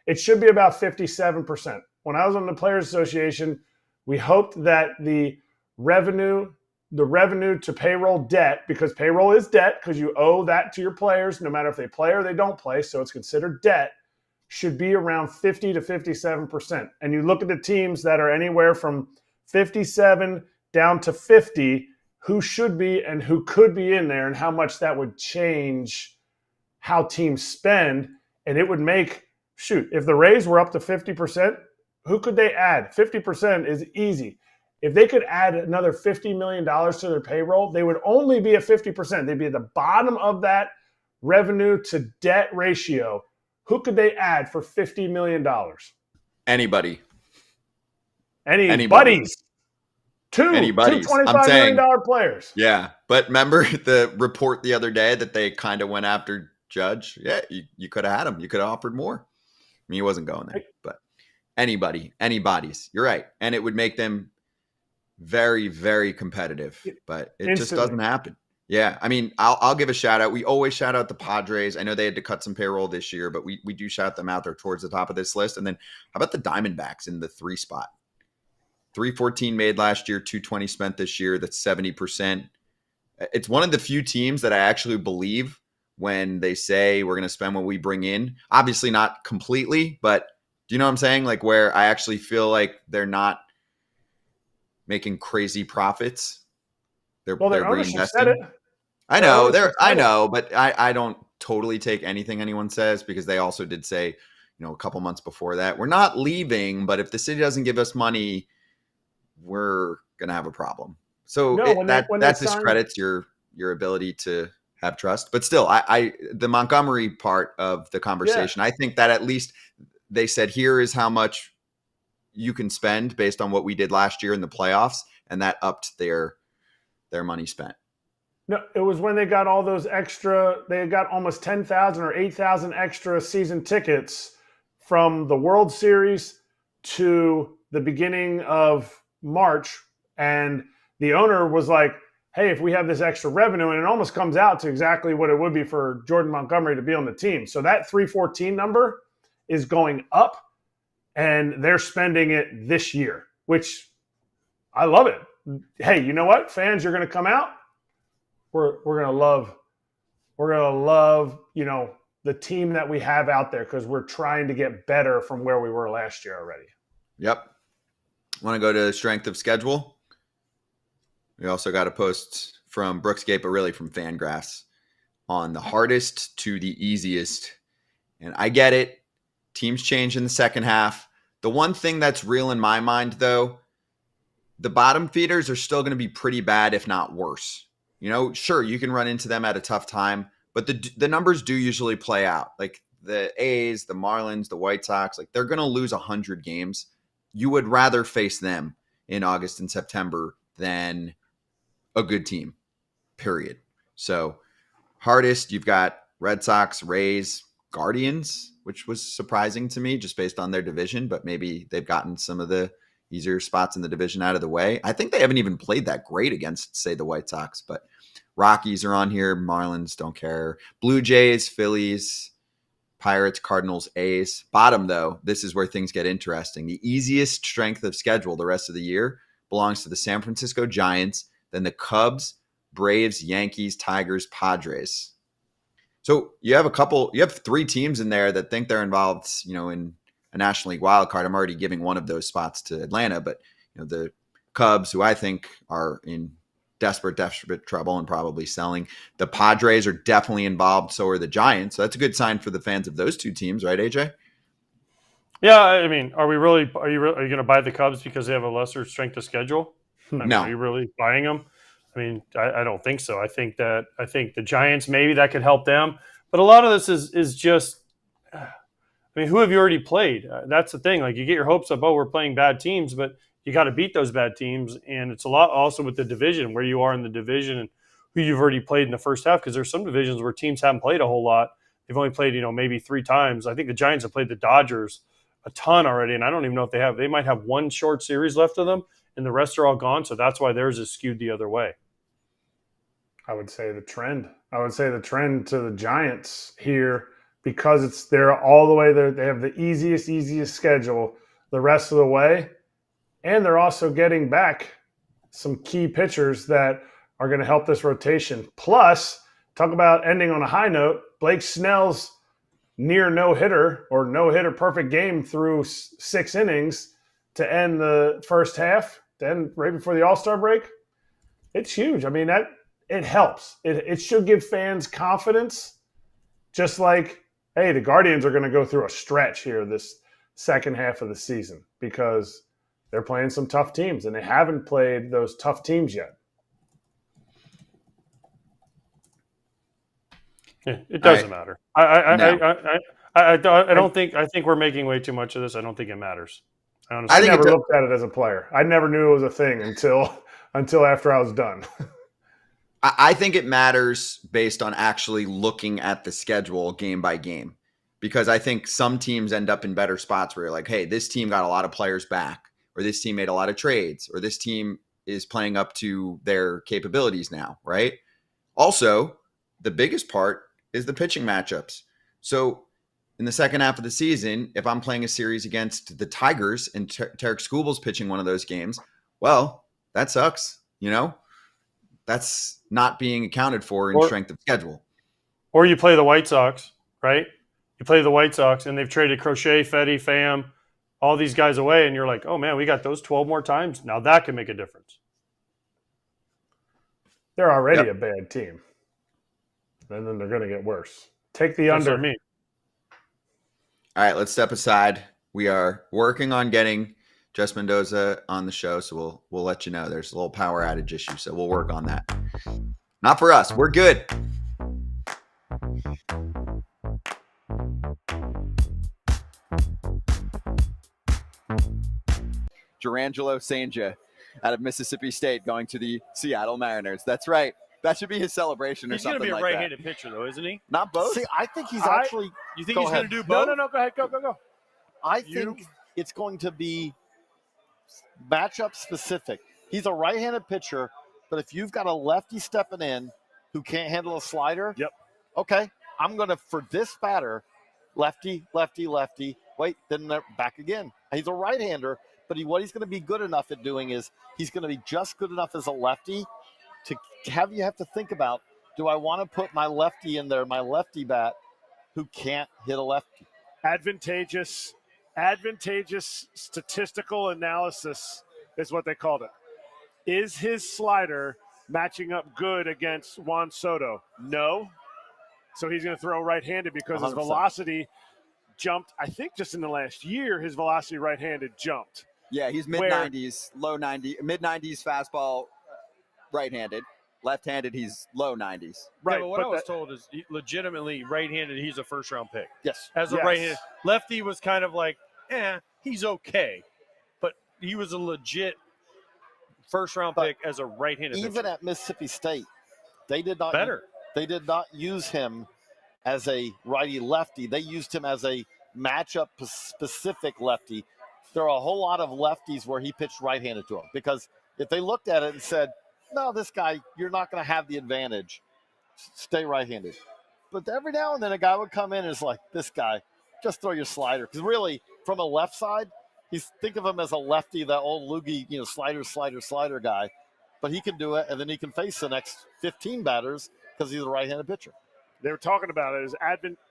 it should be about 57%. When I was on the Players Association, we hoped that the revenue to payroll debt, because payroll is debt because you owe that to your players no matter if they play or they don't play, so it's considered debt, should be around 50 to 57%. And you look at the teams that are anywhere from 57 down to 50, who should be and who could be in there, and how much that would change how teams spend. And it would make, if the Rays were up to 50%, who could they add? 50% is easy. If they could add another $50 million to their payroll, they would only be at 50%. They'd be at the bottom of that revenue to debt ratio. Who could they add for $50 million? Anybody. Anybody's. Two $25 million players. Yeah, but remember the report the other day that they kind of went after Judge? Yeah, you could have had him. You could have offered more. He wasn't going there. But anybody's. You're right. And it would make them very, very competitive, but it just doesn't happen. Yeah. I'll give a shout out. We always shout out the Padres. I know they had to cut some payroll this year, but we do shout them out there towards the top of this list. And then how about the Diamondbacks in the 3 spot? 314 made last year, 220 spent this year. That's 70%. It's one of the few teams that I actually believe when they say we're going to spend what we bring in. Obviously not completely, but do you know what I'm saying? Like, where I actually feel like they're not making crazy profits. They're reinvesting. I know, but I don't totally take anything anyone says, because they also did say, a couple months before that, we're not leaving, but if the city doesn't give us money, we're going to have a problem. So that discredits your ability to have trust. But still, the Montgomery part of the conversation, I think that at least they said, here is how much you can spend based on what we did last year in the playoffs, and that upped their money spent. No, it was when they got all those extra, they got almost 10,000 or 8,000 extra season tickets from the World Series to the beginning of March, and the owner was like, hey, if we have this extra revenue, and it almost comes out to exactly what it would be for Jordan Montgomery to be on the team. So that 314 number is going up, and they're spending it this year, which I love it. Hey, you know what? Fans, you're going to come out. We're going to love, the team that we have out there, because we're trying to get better from where we were last year already. Yep. Want to go to strength of schedule? We also got a post from Brooksgate, but really from Fangraphs, on the hardest to the easiest. And I get it. Teams change in the second half. The one thing that's real in my mind, though, the bottom feeders are still going to be pretty bad, if not worse. Sure, you can run into them at a tough time, but the numbers do usually play out. Like the A's, the Marlins, the White Sox, like they're going to lose 100 games. You would rather face them in August and September than a good team, period. So hardest, you've got Red Sox, Rays, Guardians, which was surprising to me just based on their division, but maybe they've gotten some of the easier spots in the division out of the way. I think they haven't even played that great against, say, the White Sox, but Rockies are on here. Marlins, don't care. Blue Jays, Phillies, Pirates, Cardinals, A's. Bottom, though, this is where things get interesting. The easiest strength of schedule the rest of the year belongs to the San Francisco Giants, then the Cubs, Braves, Yankees, Tigers, Padres. So you have 3 teams in there that think they're involved, in a National League wild card. I'm already giving one of those spots to Atlanta, but the Cubs, who I think are in desperate trouble and probably selling. The Padres are definitely involved. So are the Giants. So that's a good sign for the fans of those 2 teams, right, AJ? Yeah, I mean, are you going to buy the Cubs because they have a lesser strength of schedule? No. Are you really buying them? I mean, I don't think so. I think the Giants, maybe that could help them. But a lot of this is just, who have you already played? That's the thing. Like, you get your hopes up, we're playing bad teams, but you got to beat those bad teams. And it's a lot also with the division, where you are in the division and who you've already played in the first half, because there's some divisions where teams haven't played a whole lot. They've only played, maybe 3 times. I think the Giants have played the Dodgers a ton already, and I don't even know if they might have one short series left of them, and the rest are all gone. So that's why theirs is skewed the other way. I would say the trend to the Giants here, because they're all the way there. They have the easiest schedule the rest of the way. And they're also getting back some key pitchers that are going to help this rotation. Plus, talk about ending on a high note, Blake Snell's near no-hitter or no-hitter perfect game through 6 innings to end the first half, then right before the All-Star break. It's huge. I mean, it helps. It should give fans confidence, just like, hey, the Guardians are going to go through a stretch here this second half of the season because they're playing some tough teams, and they haven't played those tough teams yet. Yeah, it doesn't matter. I don't think. I think we're making way too much of this. I don't think it matters. Honestly, I never looked at it as a player. I never knew it was a thing until after I was done. I think it matters based on actually looking at the schedule game by game, because I think some teams end up in better spots where you're like, hey, this team got a lot of players back, or this team made a lot of trades, or this team is playing up to their capabilities now, right? Also, the biggest part is the pitching matchups. So in the second half of the season, if I'm playing a series against the Tigers and Tarek Skubal's pitching one of those games, well, that sucks, That's not being accounted for in strength of schedule. Or you play the White Sox, right? You play the White Sox, and they've traded Crochet, Fetty, Pham, all these guys away, and you're like, oh, man, we got those 12 more times. Now that can make a difference. They're already a bad team. And then they're going to get worse. Take the under. Me. All right, let's step aside. We are working on getting Jessica Mendoza on the show, so we'll let you know. There's a little power outage issue, so we'll work on that. Not for us. We're good. Jurangelo Sanja out of Mississippi State going to the Seattle Mariners. That's right. That should be his celebration or something like that. He's going to be a right-handed pitcher, though, isn't he? Not both. See, I think he's actually – You think he's going to do both? No. Go ahead. Go. I think it's going to be matchup specific. He's a right-handed pitcher, but if you've got a lefty stepping in who can't handle a slider, okay, I'm going to, for this batter, lefty, lefty, lefty. Wait, then they're back again. He's a right-hander, but what he's going to be good enough at doing is he's going to be just good enough as a lefty to have to think about, do I want to put my lefty in there, my lefty bat, who can't hit a lefty? Advantageous statistical analysis is what they called it. Is his slider matching up good against Juan Soto? No. So he's going to throw right-handed because 100%. His velocity jumped. I think just in the last year, his velocity right-handed jumped. Yeah, he's mid-90s, low 90s, mid-90s fastball right-handed. Left-handed, he's low 90s. Right. Yeah, but what I was told is legitimately right-handed, he's a first-round pick. Yes. As a right-handed. Lefty was kind of like, he's okay. But he was a legit first-round pick as a right-handed even pitcher. At Mississippi State, they did not use him as a righty-lefty. They used him as a matchup-specific lefty. There are a whole lot of lefties where he pitched right-handed to him because if they looked at it and said, no, this guy, you're not going to have the advantage. Stay right-handed. But every now and then a guy would come in and is like, this guy, just throw your slider. Because really, from a left side, think of him as a lefty, that old loogie, slider guy. But he can do it, and then he can face the next 15 batters because he's a right-handed pitcher. They were talking about it as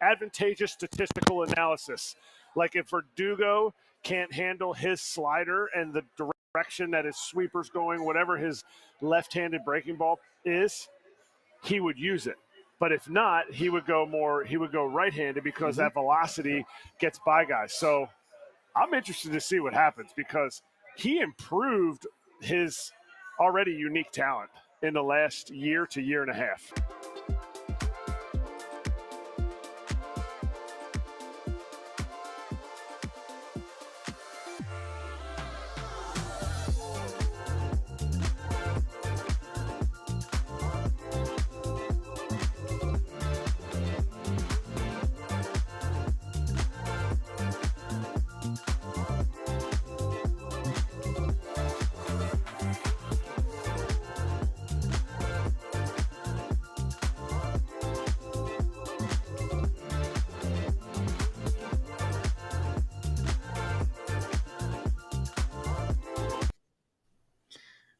advantageous statistical analysis. Like if Verdugo can't handle his slider and the direction that his sweeper's going, whatever his left-handed breaking ball is, he would use it. But if not, he would go right-handed because that velocity gets by guys. So I'm interested to see what happens because he improved his already unique talent in the last year to year and a half.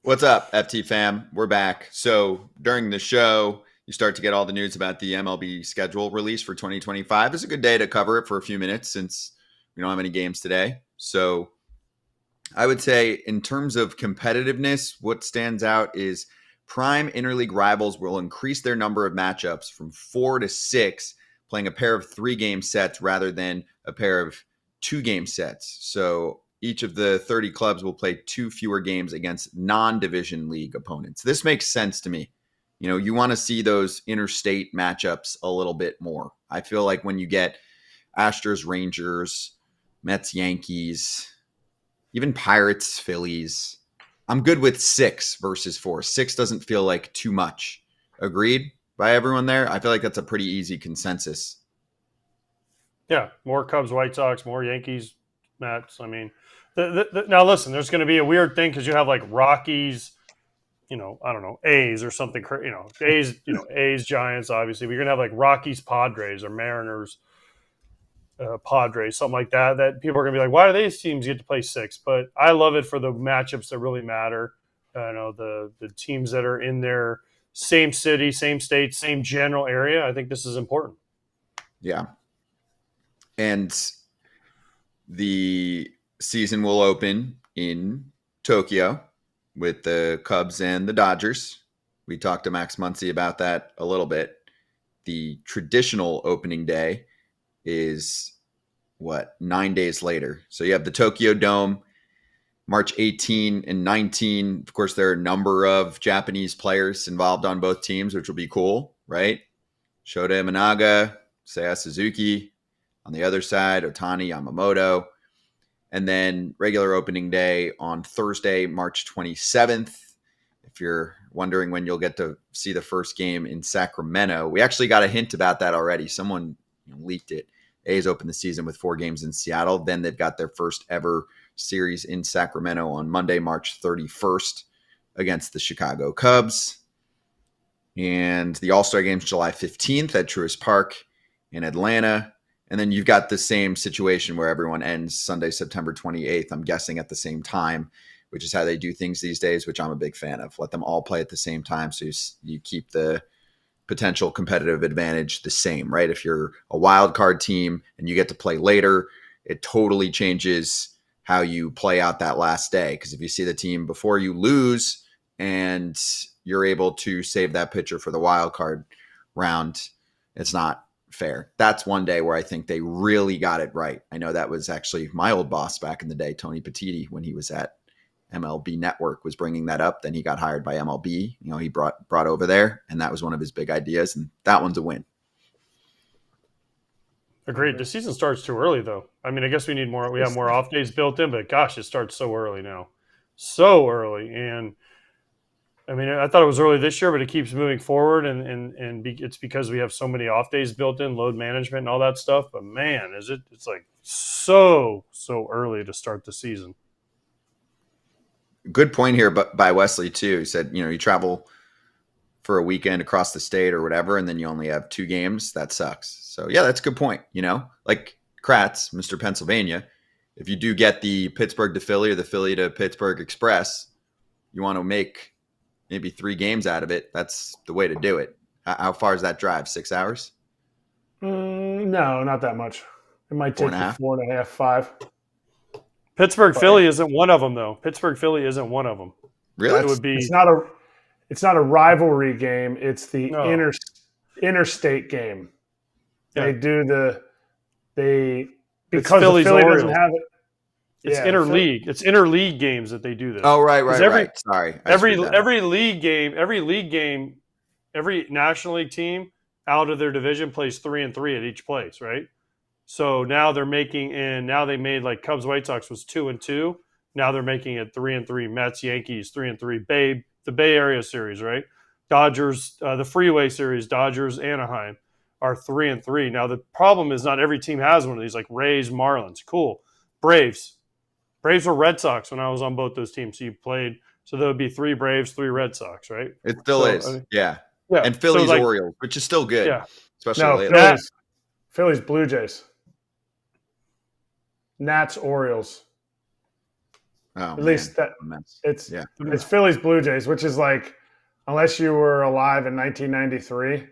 What's up, FT fam? We're back. So during the show, you start to get all the news about the MLB schedule release for 2025. It's a good day to cover it for a few minutes since we don't have any games today. So I would say in terms of competitiveness, what stands out is prime interleague rivals will increase their number of matchups from 4 to 6, playing a pair of 3-game sets rather than a pair of 2-game sets. So each of the 30 clubs will play 2 fewer games against non-division league opponents. This makes sense to me. You know, you want to see those interstate matchups a little bit more. I feel like when you get Astros, Rangers, Mets, Yankees, even Pirates, Phillies, I'm good with 6 versus 4. 6 doesn't feel like too much. Agreed by everyone there? I feel like that's a pretty easy consensus. Yeah, more Cubs, White Sox, more Yankees, Mets. I mean, now listen, there's going to be a weird thing because you have like Rockies, I don't know, A's or something, A's, Giants, obviously. But you're going to have like Rockies, Padres, or Mariners, Padres, something like that. That people are going to be like, why do these teams get to play 6? But I love it for the matchups that really matter. The teams that are in their same city, same state, same general area. I think this is important. Yeah. And the season will open in Tokyo with the Cubs and the Dodgers. We talked to Max Muncy about that a little bit. The traditional opening day is 9 days later. So you have the Tokyo Dome, March 18 and 19. Of course, there are a number of Japanese players involved on both teams, which will be cool, right? Shota Imanaga, Seiya Suzuki. On the other side, Otani, Yamamoto. And then regular opening day on Thursday, March 27th. If you're wondering when you'll get to see the first game in Sacramento, we actually got a hint about that already. Someone leaked it. A's open the season with 4 games in Seattle. Then they've got their first ever series in Sacramento on Monday, March 31st against the Chicago Cubs. And the All-Star Game's July 15th at Truist Park in Atlanta. And then you've got the same situation where everyone ends Sunday, September 28th, I'm guessing at the same time, which is how they do things these days, which I'm a big fan of. Let them all play at the same time so you keep the potential competitive advantage the same, right? If you're a wild card team and you get to play later, it totally changes how you play out that last day. Because if you see the team before you lose and you're able to save that pitcher for the wild card round, it's not fair. That's one day where I think they really got it right. I know that was actually my old boss back in the day, Tony Petitti, when he was at MLB Network, was bringing that up. Then he got hired by MLB. He brought over there, and that was one of his big ideas, and that one's a win. Agreed. The season starts too early, though. I mean, I guess we need more. We have more off days built in, but gosh, it starts so early now. So early. And I mean, I thought it was early this year, but it keeps moving forward, and it's because we have so many off days built in, load management and all that stuff. But man, it's like so early to start the season. Good point here by Wesley too. He said, you travel for a weekend across the state or whatever, and then you only have 2 games. That sucks. So yeah, that's a good point. Like Kratz, Mr. Pennsylvania, if you do get the Pittsburgh to Philly or the Philly to Pittsburgh Express, you want to make maybe 3 games out of it. That's the way to do it. How far is that drive? 6 hours? No, not that much. It might take you 4.5, 5. Philly isn't one of them, though. Philly isn't one of them. Really? It would be. It's not a rivalry game. It's the interstate game. Yeah. They do because Philly doesn't have it. It's interleague. It's interleague games that they do this. Oh, right. Sorry. Every league game, every National League team out of their division plays 3-3 at each place, right? So now they're making, and now they made like Cubs White Sox was 2-2. Now they're making it 3-3. Mets Yankees 3-3. The Bay Area series, right? Dodgers, the Freeway series, Dodgers Anaheim are 3-3. Now the problem is not every team has one of these, like Rays, Marlins, cool. Braves were Red Sox when I was on both those teams. So you played, so there would be 3 Braves, 3 Red Sox, right? It still is, yeah. And Phillies Orioles, which is still good, especially later. Phillies Blue Jays. Nats, Orioles. At least it's Phillies Blue Jays, which is like, unless you were alive in 1993,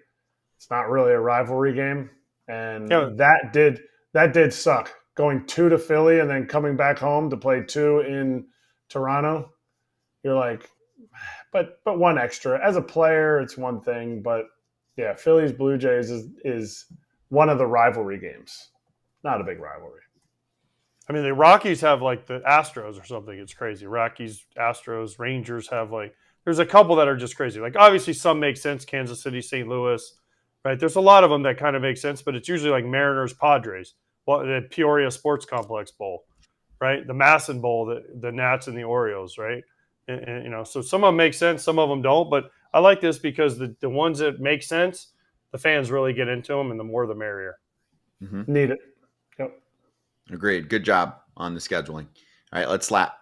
it's not really a rivalry game, and that did suck. Going 2 to Philly and then coming back home to play 2 in Toronto, you're like, but 1 extra. As a player, it's one thing, but yeah, Phillies Blue Jays is one of the rivalry games. Not a big rivalry. I mean, the Rockies have like the Astros or something. It's crazy. Rockies, Astros, Rangers have there's a couple that are just crazy. Like obviously some make sense. Kansas City, St. Louis, right? There's a lot of them that kind of make sense, but it's usually like Mariners, Padres, the Peoria Sports Complex Bowl, right? The Masson Bowl, the Nats and the Orioles, right? And so some of them make sense, some of them don't. But I like this because the ones that make sense, the fans really get into them, and the more the merrier. Mm-hmm. Need it. Yep. Agreed. Good job on the scheduling. All right, let's slap.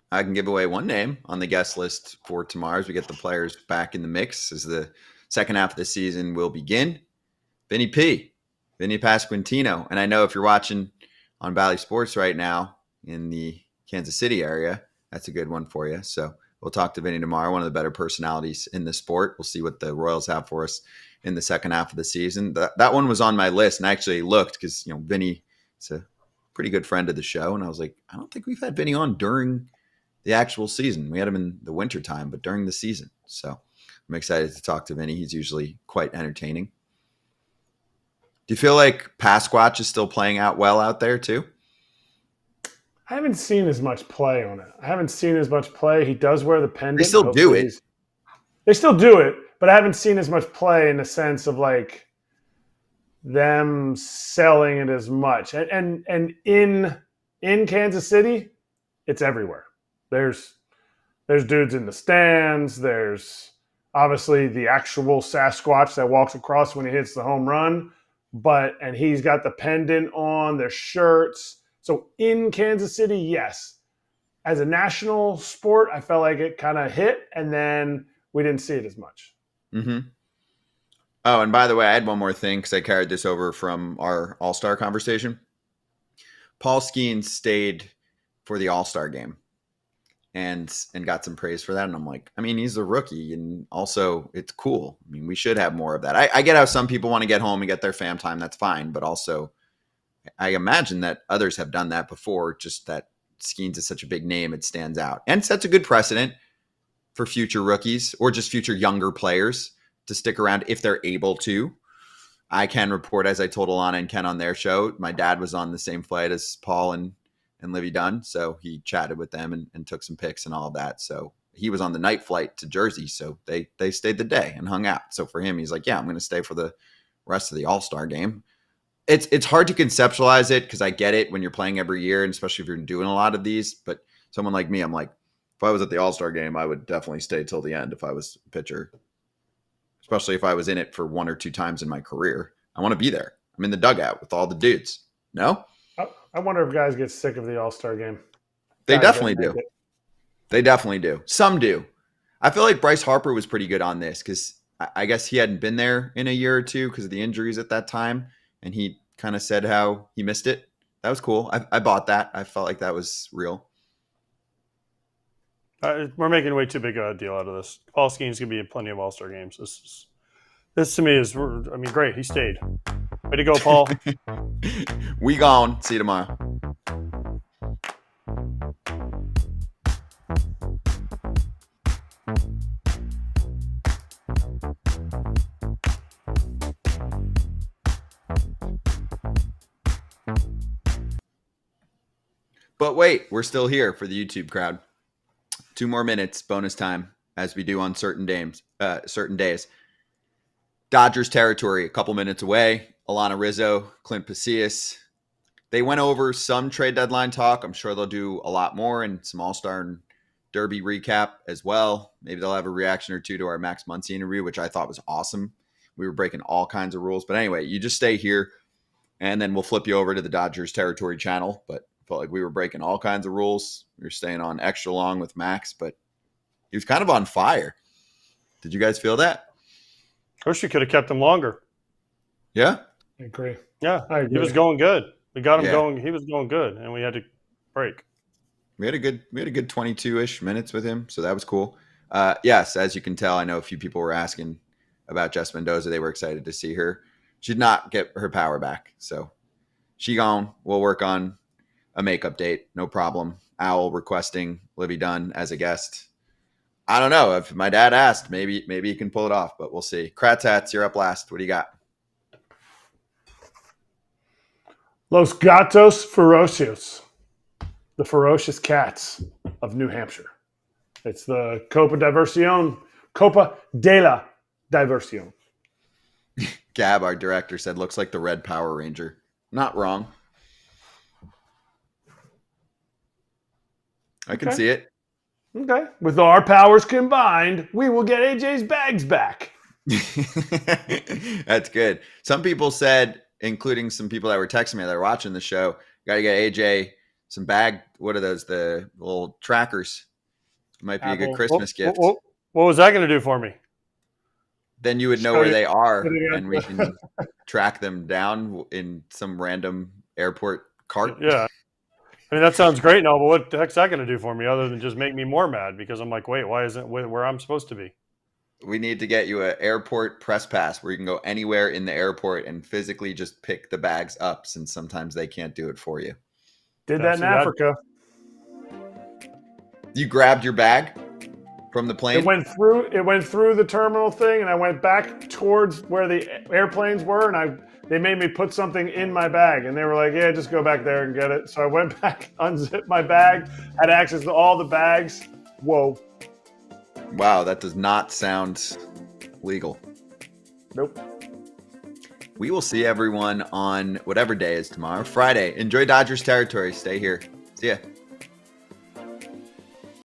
I can give away one name on the guest list for tomorrow as we get the players back in the mix as the second half of the season will begin. Vinny Pasquantino. And I know if you're watching on Bally Sports right now in the Kansas City area, that's a good one for you. So we'll talk to Vinny tomorrow, one of the better personalities in the sport. We'll see what the Royals have for us in the second half of the season. That one was on my list, and I actually looked because, Vinny is a pretty good friend of the show. And I was like, I don't think we've had Vinny on during the actual season. We had him in the winter time, but during the season. So I'm excited to talk to Vinny. He's usually quite entertaining. Do you feel like Pasquatch is still playing out well out there too? I haven't seen as much play on it. He does wear the pendant. They still do it. They still do it, but I haven't seen as much play in the sense of like them selling it as much. And in In Kansas City, it's everywhere. There's dudes in the stands. There's obviously the actual Sasquatch that walks across when he hits the home run. And he's got the pendant on, their shirts. So in Kansas City, yes. As a national sport, I felt like it kind of hit, and then we didn't see it as much. Mm-hmm. Oh, and by the way, I had one more thing because I carried this over from our All-Star conversation. Paul Skeens stayed for the All-Star game and got some praise for that. And I'm like, I mean, he's a rookie, and also it's cool. I mean, we should have more of that. I get how some people want to get home and get their fam time. That's fine. But also, I imagine that others have done that before, just that Skeens is such a big name, it stands out. And sets a good precedent for future rookies or just future younger players to stick around if they're able to. I can report, as I told Alana and Ken on their show, my dad was on the same flight as Paul and Livy Dunn. So he chatted with them and took some pics and all of that. So he was on the night flight to Jersey. So they stayed the day and hung out. So for him, he's like, yeah, I'm going to stay for the rest of the All-Star game. It's hard to conceptualize it because I get it when you're playing every year, and especially if you're doing a lot of these. But someone like me, I'm like, if I was at the All-Star game, I would definitely stay till the end if I was a pitcher, especially if I was in it for 1 or 2 times in my career. I want to be there. I'm in the dugout with all the dudes. No? I wonder if guys get sick of the All-Star game. They definitely do. They definitely do. Some do. I feel like Bryce Harper was pretty good on this because I guess he hadn't been there in a year or two because of the injuries at that time. And he kind of said how he missed it. That was cool. I bought that. I felt like that was real. We're making way too big a deal out of this. Paul Skeens going to be in plenty of All-Star games. This to me is, I mean, great. He stayed. Way to go, Paul. We gone. See you tomorrow. But wait, we're still here for the YouTube crowd. 2 more minutes, bonus time, as we do on certain days. Dodgers territory, a couple minutes away. Alana Rizzo, Clint Pasillas. They went over some trade deadline talk. I'm sure they'll do a lot more and some All-Star and Derby recap as well. Maybe they'll have a reaction or two to our Max Muncy interview, which I thought was awesome. We were breaking all kinds of rules. But anyway, you just stay here, and then we'll flip you over to the Dodgers territory channel. But felt like we were breaking all kinds of rules. We were staying on extra long with Max, but he was kind of on fire. Did you guys feel that? I wish we could have kept him longer. Yeah? I agree. Yeah, I agree. He was going good. We got him going. He was going good, and we had to break. We had a good 22-ish minutes with him, so that was cool. Yes, as you can tell, I know a few people were asking about Jessica Mendoza. They were excited to see her. She did not get her power back, so she gone. We'll work on a makeup date, no problem. Owl requesting Livy Dunn as a guest. I don't know. If my dad asked, maybe he can pull it off, but we'll see. Kratz hats, you're up last. What do you got? Los Gatos Ferocios, the ferocious cats of New Hampshire. It's the Copa de la Diversión. Gab, our director, said, looks like the Red Power Ranger. Not wrong. I can see it. Okay. With our powers combined, we will get AJ's bags back. That's good. Some people said, including some people that were texting me that were watching the show, got to get AJ some bag. What are those? The little trackers. Might be a good Christmas gift. What was that going to do for me? Then you would know where they are, and we can track them down in some random airport cart. Yeah. I mean, that sounds great and all, but what the heck's that going to do for me other than just make me more mad? Because I'm like, wait, why isn't it where I'm supposed to be? We need to get you an airport press pass where you can go anywhere in the airport and physically just pick the bags up, since sometimes they can't do it for you. Did that in Africa. You grabbed your bag from the plane? It went through the terminal thing, and I went back towards where the airplanes were, and they made me put something in my bag, and they were like, yeah, just go back there and get it. So I went back, unzipped my bag, had access to all the bags. Whoa. Wow, that does not sound legal. Nope. we will see everyone on whatever day is tomorrow, Friday. Enjoy Dodgers territory. Stay here. See ya.